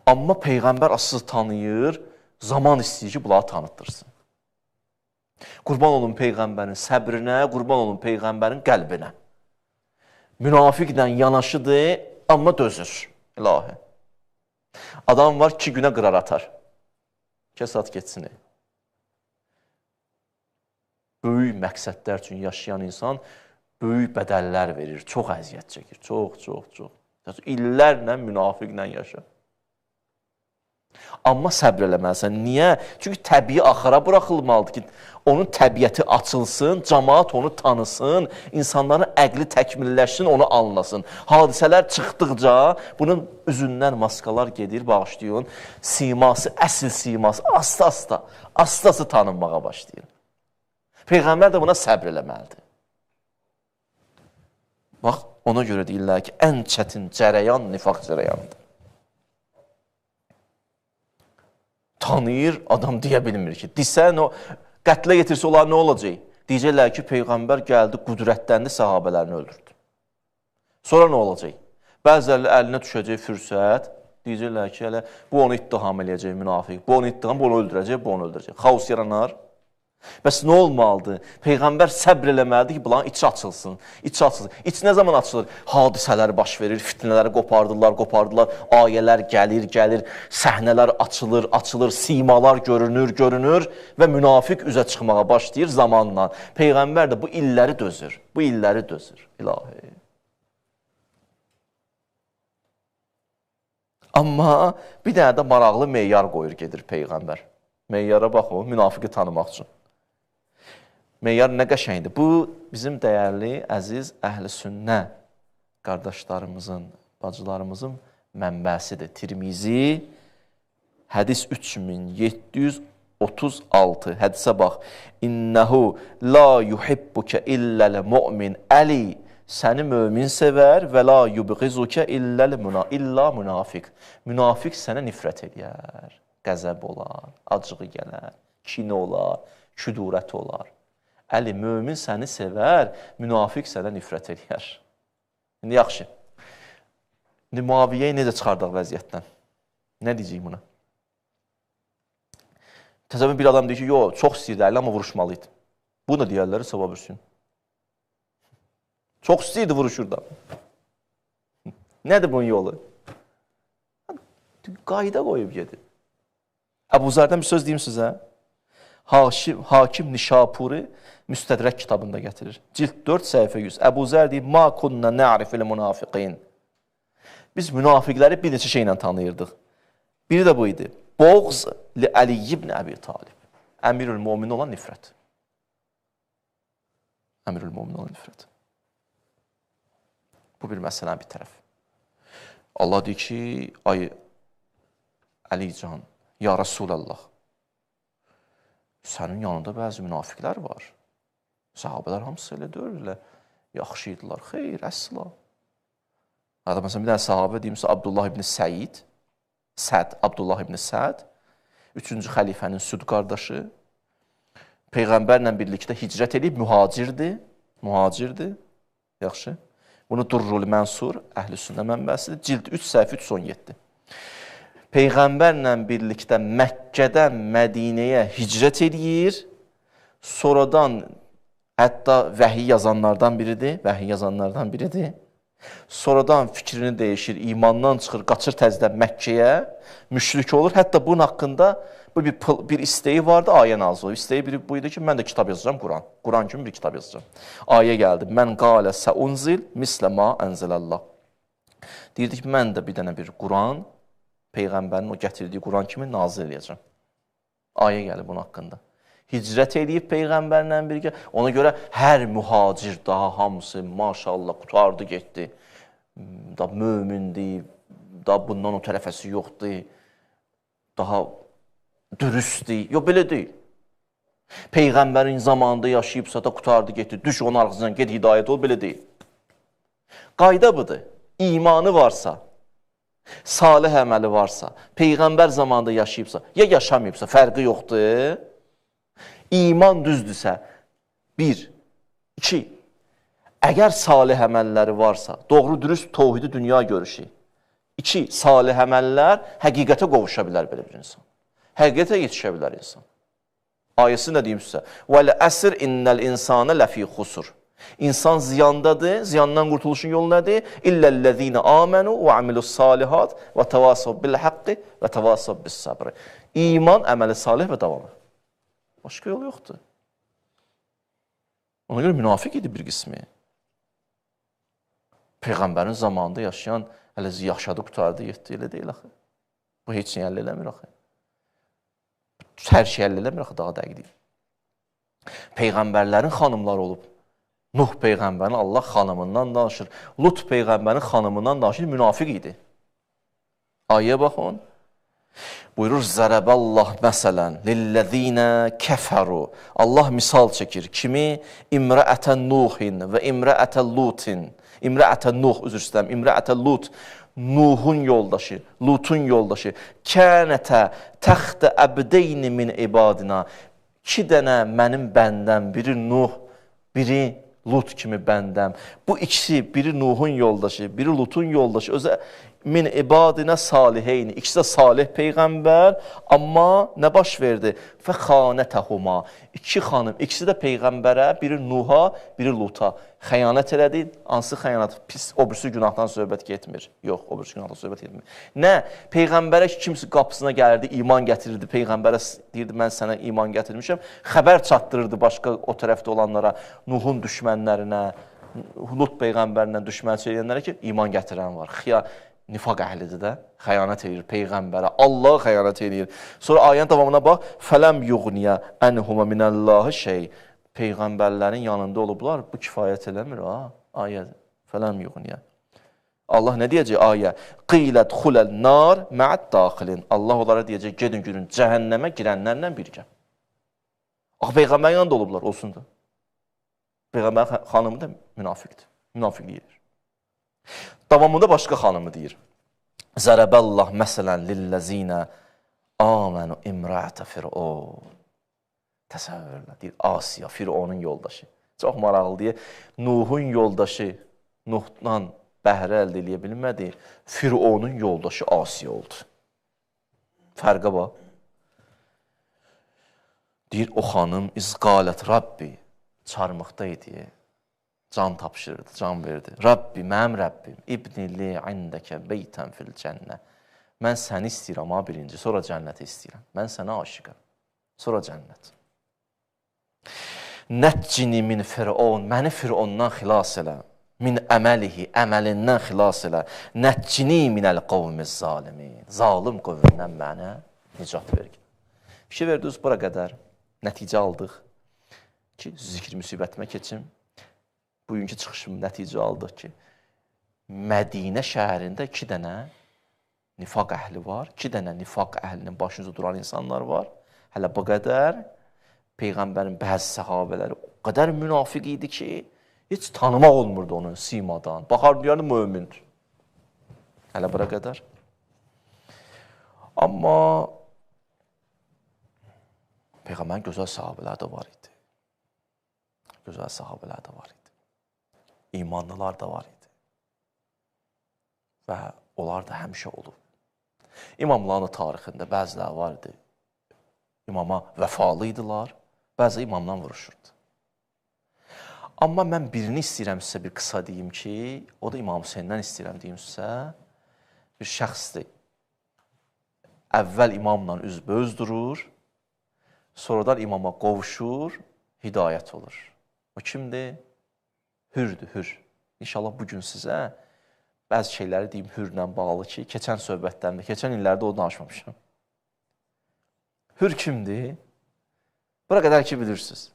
Amma Peyğəmbər asıl tanıyır, zaman istəyir ki, bunları tanıtdırsın. Qurban olun Peyğəmbərin səbrinə, qurban olun Peyğəmbərin qəlbinə. Münafiqlə yanaşıdır, amma dözür. İlahi. Adam var 2 günə qırar atar. 2 saat geçsin. Böyük məqsədlər üçün yaşayan insan böyük bədəllər verir, çox əziyyət çəkir, çox. İllərlə münafiqlə yaşar. Amma səbr eləməlisən. Niyə? Çünki təbii axıra buraxılmalıdır ki, onun təbiəti açılsın, cəmaat onu tanısın, insanların əqli təkmilləşsin, onu anlasın. Hadisələr çıxdıqca bunun üzündən maskalar gedir, bağışlayın, siması, əsl siması asta-asta tanınmağa başlayır. Peyğəmbər də buna səbr eləməlidir. Bax, ona görə deyirlər ki, ən çətin cərəyan nifaq cərəyanıdır. Tanıyır, adam deyə bilmir ki, desən o qətlə yetirsə onlar nə olacaq? Deyəcəklər ki, Peyğəmbər gəldi, qüdrətləndi, səhabələrini öldürdü. Sonra nə olacaq? Bəziləri əlinə düşəcək fürsət, deyəcəklər ki, hələ bu onu ittiham eləyəcək, münafiq, bu onu ittiham, bu onu öldürəcək, bu onu öldürəcək. Xaos yaranar. Bəs nə olmalıdır? Peyğəmbər səbr eləməlidir ki, bunların içi açılsın, içi açılsın. İç nə zaman açılır? Hadisələr baş verir, fitnələri qopardılar, ayələr gəlir, səhnələr açılır, simalar görünür və münafiq üzə çıxmağa başlayır zamanla. Peyğəmbər də bu illəri dözür, ilahi. Amma bir dənə də maraqlı meyar qoyur gedir Peyğəmbər. Meyyara bax o, münafiqi tanımaq üçün. Meyyar nə qəşəngdir. Bu, bizim dəyərli, əziz, əhl-i sünnə qardaşlarımızın, bacılarımızın mənbəsidir. Tirmizi, hədis 3736, hədisə bax. İnnəhu la yuhibbukə illəl mu'min əli. Səni mömin sevər və la yubğizukə illa münafiq. Münafiq sənə nifrət edər, qəzəb olar, acığı gələr, kini olar, küdurət olar. Əli, mömin səni sevər, münafiq sənə nifrət edər. İndi yaxşı. İndi Muaviyyəyi necə çıxardaq vəziyyətdən? Nə deyəcək buna? Təsəvvür bir adam deyir ki, yox, çox istəyirdi əli, amma vuruşmalıydı. Bunu da deyərləri savab üstün. Çox istəyirdi vuruşur da. Nədir bunun yolu? Qayda qoyub gedir. Əbu Zərdən bir söz deyim sizə. Hakim Nişapuri Müstədrək kitabında gətirir. Cild 4, səhifə 100. Əbu Zər deyir, ma kunna na'rifil münafiqin. Biz münafiqləri bir neçə şeylə tanıyırdıq. Biri də bu idi. Boğz li Əli ibn Əbi Talib. Əmirül Mömin olan nifrət. Əmirül Mömin olan nifrət. Bu bir məsələn bir tərəf. Allah deyir ki, ay Əlican, ya Rasulallah, sənin yanında bəzi münafiqlər var. Sahabələr hamısı elə deyirlər, yaxşı idilər, xeyr, əsla. Hətta məsələn, bir dənə sahabə deyimsə, Abdullah ibn Səid, Abdullah ibn Səd, 3-cü xəlifənin süd qardaşı, Peyğəmbərlə birlikdə hicrət edib, mühacirdir, yaxşı. Bunu Durrul Mənsur, Əhl-i Sünnə mənbəsidir, cild 3, səhifə 317. Peyğəmbərlə birlikdə Məkkədən Mədinəyə hicrət edir, sonradan hətta vəhiy yazanlardan biridir, sonradan fikrini dəyişir, imandan çıxır, qaçır təzədən Məkkəyə, müşrik olur, hətta bunun haqqında bir isteği vardı, ayə nazil olur. İsteği biri buydu ki, mən də kitab yazacağım, Quran kimi bir kitab yazacağım. Ayə gəldi, mən qalə səunzil mislə ma ənzəlallah. Deyirdi ki, mən də bir dənə bir Quran, Peyğəmbərin o gətirdiyi Quran kimi nazil edəcəm. Ayə gəlir bunun haqqında. Hicrət edib Peyğəmbərlə birgə. Ona görə hər mühacir daha hamısı, maşallah, qutardı, getdi. Da mömindir, da bundan o tərəfəsi yoxdur, daha dürüstdir. Yox, belə deyil. Peyğəmbərin zamanında yaşayıbsa da qutardı, getdi. Düş onun arxasından, get hidayət ol, belə deyil. Qayda budur. İmanı varsa, salih əməli varsa, Peyğəmbər zamanında yaşayıbsa, ya yaşamayıbsa, fərqi yoxdur. İman düzdürsə, 1, 2, əgər salih əməlləri varsa, doğru dürüst təvhidi dünya görüşü. 2, salih əməllər həqiqətə qovuşa bilər belə bir insan. Həqiqətə yetişə bilər insan. Ayəsi nə deyim sizə? وَالْأَسْرِ إِنَّ الْإِنسَانَ لَفِي خُسُرٍ. İnsan ziyandadır, ziyandan qurtuluşun yolu nədir? İllellezine amenu və amilus salihat və təvasav bil haqqi və təvasav bis sabr. İman, əməli salih və davamı. Başqa yol yoxdur. Ona görə münafiq idi bir qismi. Peyğəmbərin zamanında yaşayan, hələ yaşadı, qutardı, yetdi, elə deyil axı. Bu heç şey əllə eləmir axı. Hər şey əllə eləmir axı, daha dəqiq deyil. Peyğəmbərlərin xanımları olub. Nuh Peyğəmbərin Allah xanımından danışır. Lut Peyğəmbərin xanımından danışır, münafiq idi. Ayəyə baxın. Buyurur, Zərəbəllah məsələn, lilləzinə kəfəru. Allah misal çəkir. Kimi? İmrəətə Nuhin və İmrəətə Lutin. İmrəətə Nuh, üzr istəyirəm, İmrəətə Lut. Nuhun yoldaşı, Lutun yoldaşı. Kənətə təxtə əbdeyni min ibadina. 2 dənə mənim bəndəm, biri Nuh, biri Lut kimi bəndəm. Bu ikisi, biri Nuhun yoldaşı, biri Lutun yoldaşı. Özə min ibadinə saliheyni. İkisi də salih peyğəmbər, amma nə baş verdi? Və xanətəhuma. 2 xanım, ikisi də peyğəmbərə, biri Nuha, biri Luta. Xəyanət elədi. Hansı xəyanət? Pis, o birisi günahdan söhbət getmir. Yox, o birisi günahdan söhbət getmir. Nə? Peyğəmbərə kimsə qapısına gəlirdi, iman gətirirdi. Peyğəmbərə deyirdi, mən sənə iman gətirmişəm. Xəbər çatdırırdı başqa o tərəfdə olanlara, Nuhun düşmənlərinə, Lut peyğəmbərindən düşmən söyləyənlərə ki, iman gətirən var. Nifaq əhlidir də, xəyanət edir Peyğəmbərə, Allah xəyanət edir. Sonra ayənin davamına bax, fələm yuğniyə ənhuma minəllahi şey. Peyğəmbərlərin yanında olublar, bu kifayət eləmir, ayə, fələm yuğniyə. Allah nə deyəcək ayə? Qilət xuləl nar mə'ət daxilin. Allah onlara deyəcək, gedin görün, cəhənnəmə girənlərlə birgə. Axı, Peyğəmbərin yanında olublar, olsun da. Peyğəmbər xanımı da münafiqdir, münafiqlik edir. Davamında başqa xanımı deyir. Zərəbəllah məsələn lilləzinə amənu imrətə fir'on. Təsəvvürlə, deyir, Asiya, Fir'onun yoldaşı. Çox maraqlı deyir. Nuhun yoldaşı, Nuhdan bəhrə əldə eləyə bilmədi. Fir'onun yoldaşı Asiya oldu. Fərqə bax. Deyir, o xanım izqalət Rabbi, çarmıqda idi. Can tapşırırdı, can verdi. Rabbi, mənim Rəbbim, İbnili indəkə beytən fil cənnə. Mən səni istəyirəm, birinci, sonra cənnəti istəyirəm. Mən sənə aşıqam, sonra cənnət. Nəccini min Fir'on, məni Fir'ondan xilas elə. Min əməlihi, əməlindən xilas elə. Nəccini minəl qovmiz zalimin. Zalim qovmindən mənə nicat vergin. Bir şey verdiniz, bura qədər nəticə aldıq ki, zikr müsibətimə keçim. Bugünkü çıxışım nəticə aldıq ki, Mədinə şəhərində 2 dənə nifaq əhli var, 2 dənə nifaq əhlinin başınıza duran insanlar var. Hələ bu qədər Peyğəmbərin bəzi səhabələri o qədər münafiq idi ki, heç tanımaq olmurdu onun simadan. Baxar dünyada mömindir. Hələ bura qədər. Amma Peyğəmbərin gözəl səhabələri də var idi. Gözəl səhabələri də var idi. İmanlılar da var idi. Və onlar da həmişə olub. İmamların tarixində bəziləri var idi. İmama vəfalı idilər, bəzi imamdan vuruşurdu. Amma mən birini istəyirəm sizə bir qısa deyim ki, o da İmam Hüseyndən istəyirəm deyim sizə. Bir şəxsdir. Əvvəl imamla üzbəüz durur, sonradan imama qovuşur, hidayət olur. O kimdir? Hürdür, hür. İnşallah bugün sizə bəzi şeyləri deyim hürlə bağlı ki, keçən söhbətlərimdə, keçən illərdə o danışmamışam. Hür kimdir? Bura qədər ki, bilirsiniz.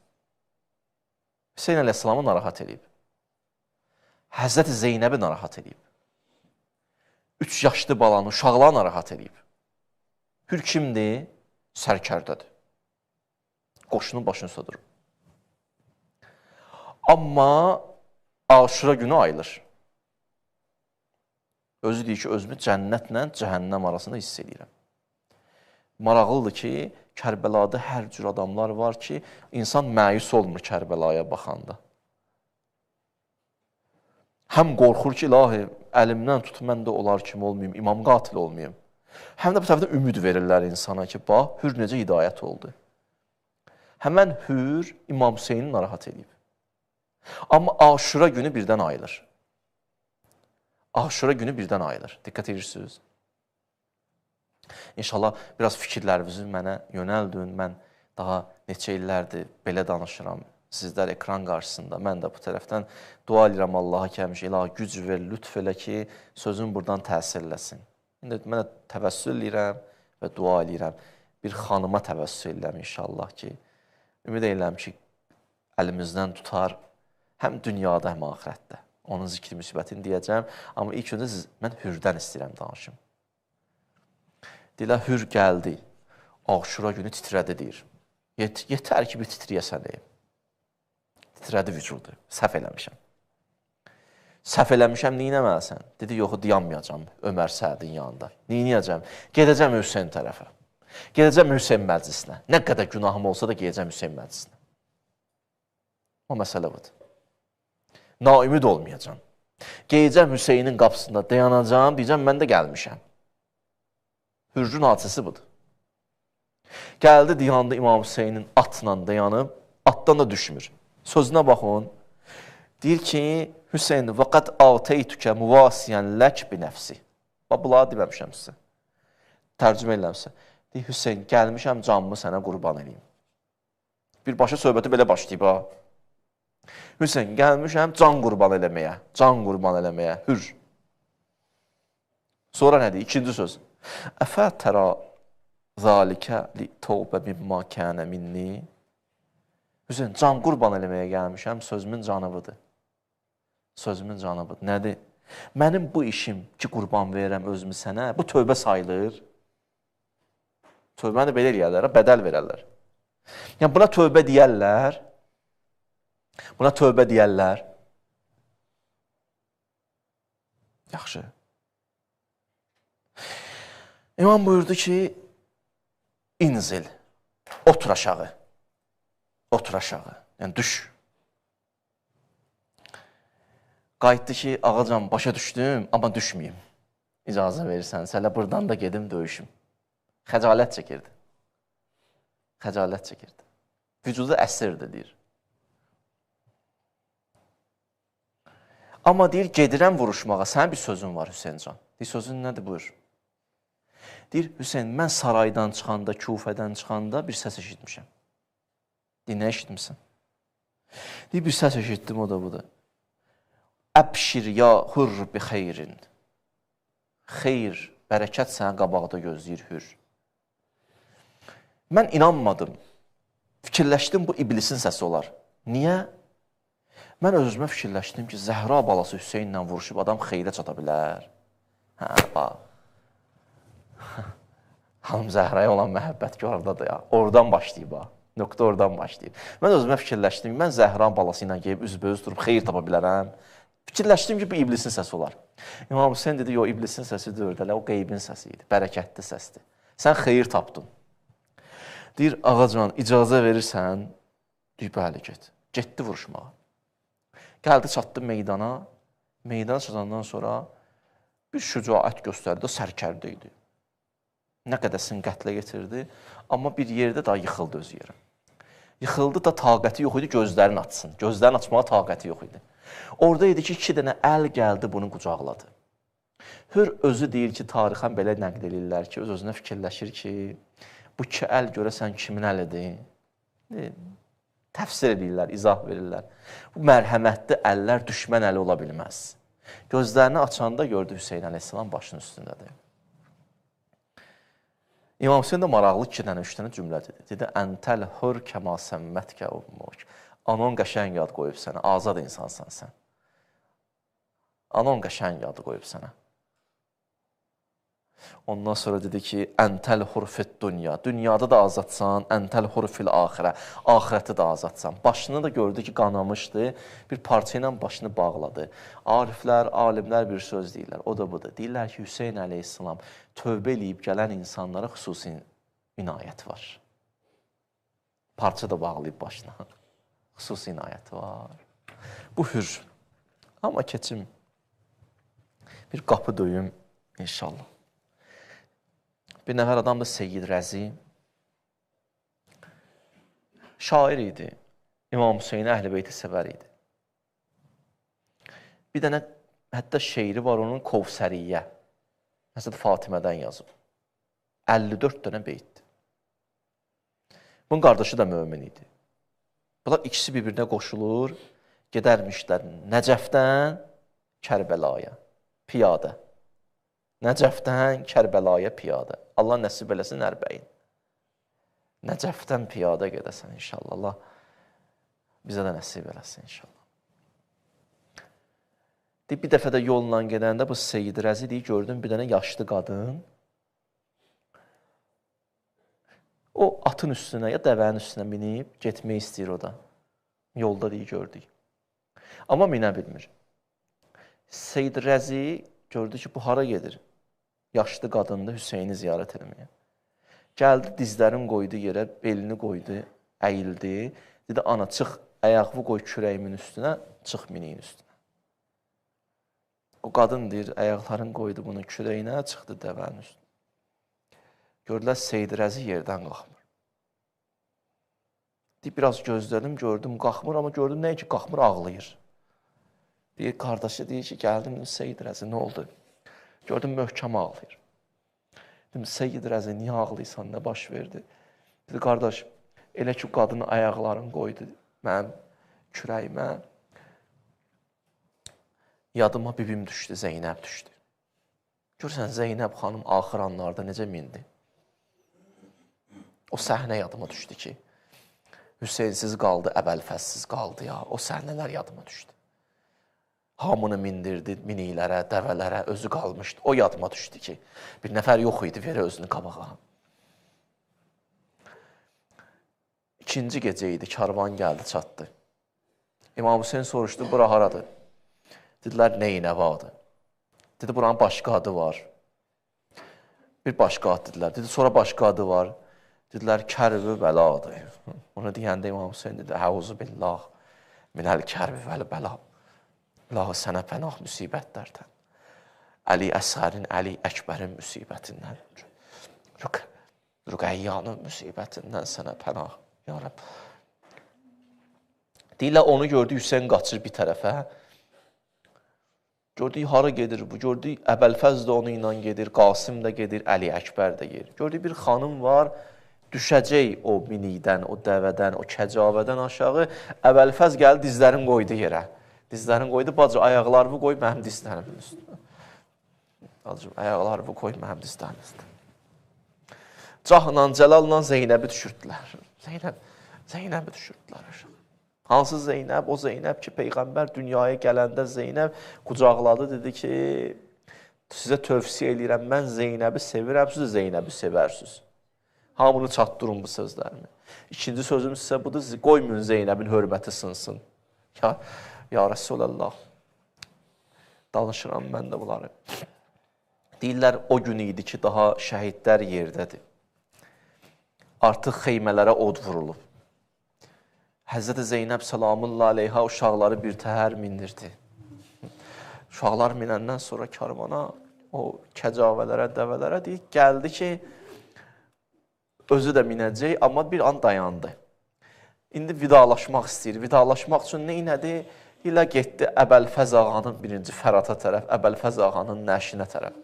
Hüseyin əleyhissalamı narahat edib. Həzrəti Zeynəbi narahat edib. 3 yaşlı balanı, uşaqları narahat edib. Hür kimdir? Sərkərdədir. Qoşunun başını sodur. Amma Aşura günü ayılır. Özü deyir ki, özümü cənnətlə cəhənnəm arasında hiss edirəm. Maraqlıdır ki, Kərbəlada hər cür adamlar var ki, insan məyus olmur Kərbəlaya baxanda. Həm qorxur ki, ilahi, əlimdən tut, mən də olar kimi olmayayım, imam qatil olmayayım. Həm də bu tərəfdən ümid verirlər insana ki, bax, Hür necə hidayət oldu. Həmən Hür İmam Hüseyni narahat edib. Amma Aşura günü birdən ayılır. Aşura günü birdən ayılır. Diqqət edirsiniz. İnşallah biraz fikirlərinizi mənə yönəldin. Mən daha neçə illərdir belə danışıram. Sizlər ekran qarşısında. Mən də bu tərəfdən dua edirəm Allaha ki, həmişə ilahi güc ver, lütf elə ki, sözüm buradan təsir eləsin. İndi mən təvəssül edirəm və dua edirəm. Bir xanıma təvəssül edirəm inşallah ki, ümid edirəm ki, əlimizdən tutar həm dünyada, həm axirətdə. Onun zikri müsibətini deyəcəm, amma ilk öncə mən Hürdən istəyirəm danışım. Deyirlər, Hür gəldi, Aşura günü titrədi deyir. Yetər ki, bir titriyəsən deyim. Titrədi vücudu, səhv eləmişəm. Səhv eləmişəm, neynəməlisən? Dedi, yox, dayanmayacam Ömər Sədin yanında. Neynəyəcəm? Gedəcəm Hüseyin tərəfə. Gedəcəm Hüseyin məclisinə. Nə qədər günahım olsa da gedəcəm Hüseyin məclisinə. O məsələ budur. Naümid olmayacam. Gedəcəm Hüseynin qapısında dayanacam, deyəcəm, mən də gəlmişəm. Hürrün hadisəsi budur. Gəldi, dayandı İmam Hüseynin atla dayanıb, atdan da düşmür. Sözünə baxın. Deyir ki, Hüseyin, vəqət ateytükə müvasiyən lək bi nəfsi. Bax, bunları deməmişəm sizə. Tərcümə eləmişsə. Deyir, Hüseyin, gəlmişəm canımı sənə qurban edeyim. Birbaşa söhbəti belə başlayıb, ha. Hüseyin, gəlmişəm can qurban eləməyə, Hür. Sonra nə deyir? İkinci söz. Əfə tərə zalikə li tövbə mimma kənə minni. Hüseyin, can qurban eləməyə gəlmişəm, sözümün canıvıdır. Sözümün canıvıdır. Nədir? Mənim bu işim ki, qurban verirəm özümü sənə, bu tövbə sayılır. Tövbəni belə eləyərlər, bədəl verərlər. Yəni, buna tövbə deyərlər. Buna tövbə deyərlər. Yaxşı. İmam buyurdu ki, İnzil, otur aşağı. Otur aşağı, yəni düş. Qayıtdı ki, ağacan başa düşdüm, amma düşməyim. İcazə verirsən, sələ buradan da gedim döyüşüm. Xəcalət çəkirdi. Xəcalət çəkirdi. Vücudu əsirdi, deyir. Amma deyir, gedirəm vuruşmağa, sənin bir sözün var Hüseyncan. Deyir, sözün nədir, buyur. Deyir, Hüseyin, mən saraydan çıxanda, Kufədən çıxanda bir səs eşitmişəm. Deyir, nə eşitmişsən? Deyir, bir səs eşitdim, o da budur. Əbşir ya hür bi xeyrin. Xeyr, bərəkət sənə qabaqda gözləyir Hür. Mən inanmadım. Fikirləşdim, bu iblisin səsi olar. Niyə? Mən özümə fikirləşdim ki, Zəhra balası Hüseyinlə vuruşub adam xeyrə çata bilər. Hə, bax. Hanım Zəhraya olan məhəbbət ki, oradadır ya. Oradan başlayıb, ha. Nöqtə oradan başlayıb. Mən özümə fikirləşdim, mən Zəhra balası ilə gəlib üzbəüz durub xeyir tapa bilərəm. Fikirləşdim ki, bu iblisin səsi olar. İmam Hüseyin dedi, yox, iblisin səsi deyil, o qeybin səsi idi, bərəkətli səsdir. Sən xeyir tapdın. Deyir, ağacan, icazə verirsən, deyir, bəli, get. Getdi vuruşmağa. Gəldi, çatdı meydana. Meydana çatandan sonra bir şücaət göstərdi, o sərkərdə idi. Nə qədəsin qətlə getirdi, amma bir yerdə daha yıxıldı öz yerə. Yıxıldı da taqəti yox idi, gözlərini açsın. Gözlərini açmağa taqəti yox idi. Orada idi ki, 2 dənə əl gəldi, bunu qucaqladı. Hür özü deyir ki, tarixən belə nəql edirlər ki, öz-özünə fikirləşir ki, bu 2 əl görəsən kimin əlidir? Təfsir edirlər, izah verirlər. Bu mərhəmətli əllər düşmən əli ola bilməz. Gözlərini açanda gördü Hüseyin əleyhissalam başının üstündədir. İmam Hüseyin də maraqlı 2 dənə, 3 dənə cümlə dedi. Dedi, əntəl hür kəma səmmətkə ummuk. Anon qəşəng yad qoyub sənə, azad insansan sən. Anon qəşəng yadı qoyub sənə. Ondan sonra dedi ki, əntəl hur fit dünya. Dünyada da azadsan, əntəl hur fil axirə. Axirəti də azadsan. Başını da gördü ki, qanamışdı. Bir parça ilə başını bağladı. Ariflər, alimlər bir söz deyirlər. O da budur. Deyirlər ki, Hüseyin əleyhissalam tövbə eləyib gələn insanlara xüsusi inayət var. Parça da bağlayıb başına. Xüsusi inayət var. Bu Hür. Amma keçim. Bir qapı döyüm inşallah. Bir nəfər adam da Seyyid Rəzi. Şair idi. İmam Hüseyin Əhl-i Beyti sevər idi. Bir dənə hətta şeiri var onun Kovsəriyyə. Həzrət Fatimədən yazıb. 54 dənə beytdir. Bunun qardaşı da mömin idi. Bunlar ikisi bir-birinə qoşulur, gedərmişlər Nəcəfdən Kərbəlaya, piyada. Nəcəfdən Kərbəlaya piyada. Allah nəsib eləsin Ərbəyin. Nəcəfdən piyada gedəsən inşallah. Allah bizə də nəsib eləsin inşallah. Bir dəfə də yolla gedəndə bu Seyyid Rəzidi gördüm, bir dənə yaşlı qadın. O atın üstünə ya dəvənin üstünə minib getmək istəyir o da. Yolda deyə gördük. Amma minə bilmir. Seyyid Rəzi gördü ki, bu hara gedir? Yaşlı qadındı Hüseyni ziyarət etməyə. Gəldi, dizlərini qoydu yerə, belini qoydu, əyildi. Dedi, ana, çıx, ayağını qoy kürəyimin üstünə, çıx miniyin üstünə. O qadın deyir, ayaqlarını qoydu bunun kürəyinə, çıxdı dəvənin üstünə. Gördülər, Seyyid Rəzi yerdən qalxmır. Deyir, biraz gözlədim, gördüm, qalxmır, amma gördüm, nəyə ki, qalxmır, ağlayır. Deyir, qardaşı deyir ki, gəldim, Seyyid Rəzi, nə oldu? Gördüm, möhkəm ağlayır. Dedim, Seyyid Rəzi, niyə ağlayırsan, nə baş verdi? Dedi, qardaş, elə ki, qadının ayaqlarını qoydu mənim kürəyimə. Yadıma bibim düşdü, Zeynəb düşdü. Görürsən, Zeynəb xanım axır anlarda necə mindi? O səhnə yadıma düşdü ki, Hüseynsiz qaldı, əbəlfəzsiz qaldı ya. O səhnələr yadıma düşdü. Hamını mindirdi, minilərə, dəvələrə, özü qalmışdı. O yadıma düşdü ki, bir nəfər yox idi, verə özünü qabağa. İkinci gecə idi, karvan gəldi, çatdı. İmam Hüseyin soruşdu, bura haradır? Dedilər, Neynəvadır. Dedi, buranın başqa adı var. Bir başqa ad dedilər. Dedi, sonra başqa adı var. Dedilər, Kərbi Bəladır. Onu deyəndə İmam Hüseyin dedi, Həuzu billah, minəl kərbi vəl bəla. Allah sənə pənah müsibətlərdən. Əli Əsərin, Əli Əkbərin müsibətindən. Rüqəyyanın müsibətindən sənə pənah. Ya Rəbb. Deyirlər, onu gördü, Hüseyin qaçır bir tərəfə. Gördük, hara gedir bu? Gördük, Əbəlfəz də onu ilə gedir, Qasım da gedir, Əli Əkbər də gedir. Gördük, bir xanım var, düşəcək o minikdən, o dəvədən, o kəcavədən aşağı. Əbəlfəz gəldi, dizlərini qoydu yerə. Dizlərini qoydu, bacı, ayaqlarını qoy mənim dizlərimin üstünə. Bacım, ayaqlarını qoy mənim dizlərimin üstünə. Cahla, Cəlalla Zeynəbi düşürdülər. Zeynəbi düşürdülər. Hansı Zeynəb? O Zeynəb ki, Peyğəmbər dünyaya gələndə Zeynəb qucaqladı, dedi ki, sizə tövsiyə edirəm, mən Zeynəbi sevirəm, siz də Zeynəbi sevərsiniz. Hamını çatdırın bu sözlərimi. İkinci sözüm sizə budur, qoymayın Zeynəbin hörməti sınsın. Ya Rəsulallah, danışıram mən də bunları. Deyirlər, o gün idi ki, daha şəhidlər yerdədir. Artıq xeymələrə od vurulub. Həzrəti Zeynəb salamullah aleyha uşaqları bir təhər mindirdi. Uşaqlar minəndən sonra karvana, o kəcavələrə, dəvələrə deyir, gəldi ki, özü də minəcək, amma bir an dayandı. İndi vidalaşmaq istəyir. Vidalaşmaq üçün neynədi? İlə getdi Əbəlfəz ağanın birinci Fərata tərəf, Əbəlfəz ağanın nəşinə tərəf.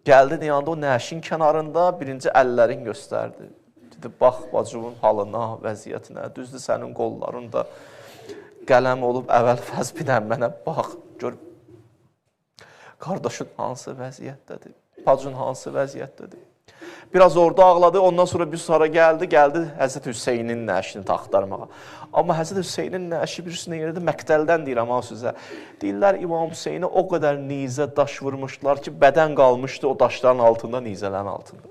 Gəldi, deyəndə o nəşin kənarında birinci əllərin göstərdi. Dedi, bax, bacımın halına, vəziyyətinə, düzdür sənin qollarında qələm olub Əbəlfəz bilən mənə, bax, gör, qardaşın hansı vəziyyətdədir, bacın hansı vəziyyətdədir. Biraz orada ağladı, ondan sonra bir sonra gəldi Həzrət Hüseynin nəşini taxtarmağa. Amma Həzrət Hüseynin nəşi birisinin yerində məqtəldən deyirəm ha sizə. Deyirlər, İmam Hüseyni o qədər nizə daş vurmuşlar ki, bədən qalmışdı o daşların altında, nizələrin altında.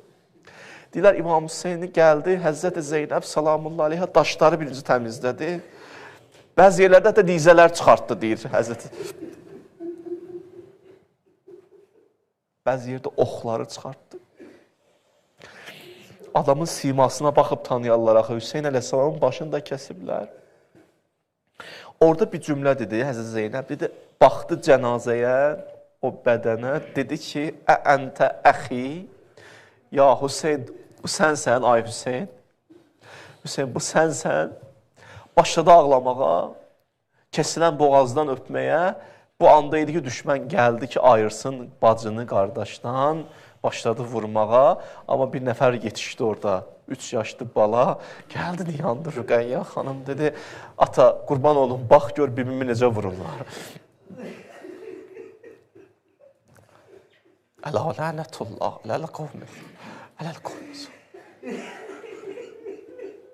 Deyirlər, İmam Hüseyni gəldi, Həzrət Zeynəb salamullah aleyha daşları birinci təmizlədi. Bəzi yerlərdə də nizələr çıxartdı, deyir Həzrət. Bəzi yerdə oxları çıxartdı. Adamın simasına baxıb tanıyarlar axı. Hüseyin əleyhissalamın başını da kəsiblər. Orada bir cümlə dedi, Həzrət Zeynəb dedi, baxdı cənazəyə, o bədənə, dedi ki, əntə əxi, ya Hüseyin, bu sənsən, ay Hüseyin. Hüseyin, bu sənsən. Başladı ağlamağa, kəsilən boğazdan öpməyə. Bu anda idi ki, düşmən gəldi ki, ayırsın bacını qardaşdan. Başladı vurmağa, amma bir nəfər yetişdi orada, 3 yaşlı bala, gəldi yandı Rüqəyyə xanım, dedi, ata, qurban olun, bax gör bibimi necə vururlar. Ələ lənətullah, ələl qavmi, ələl qavmi.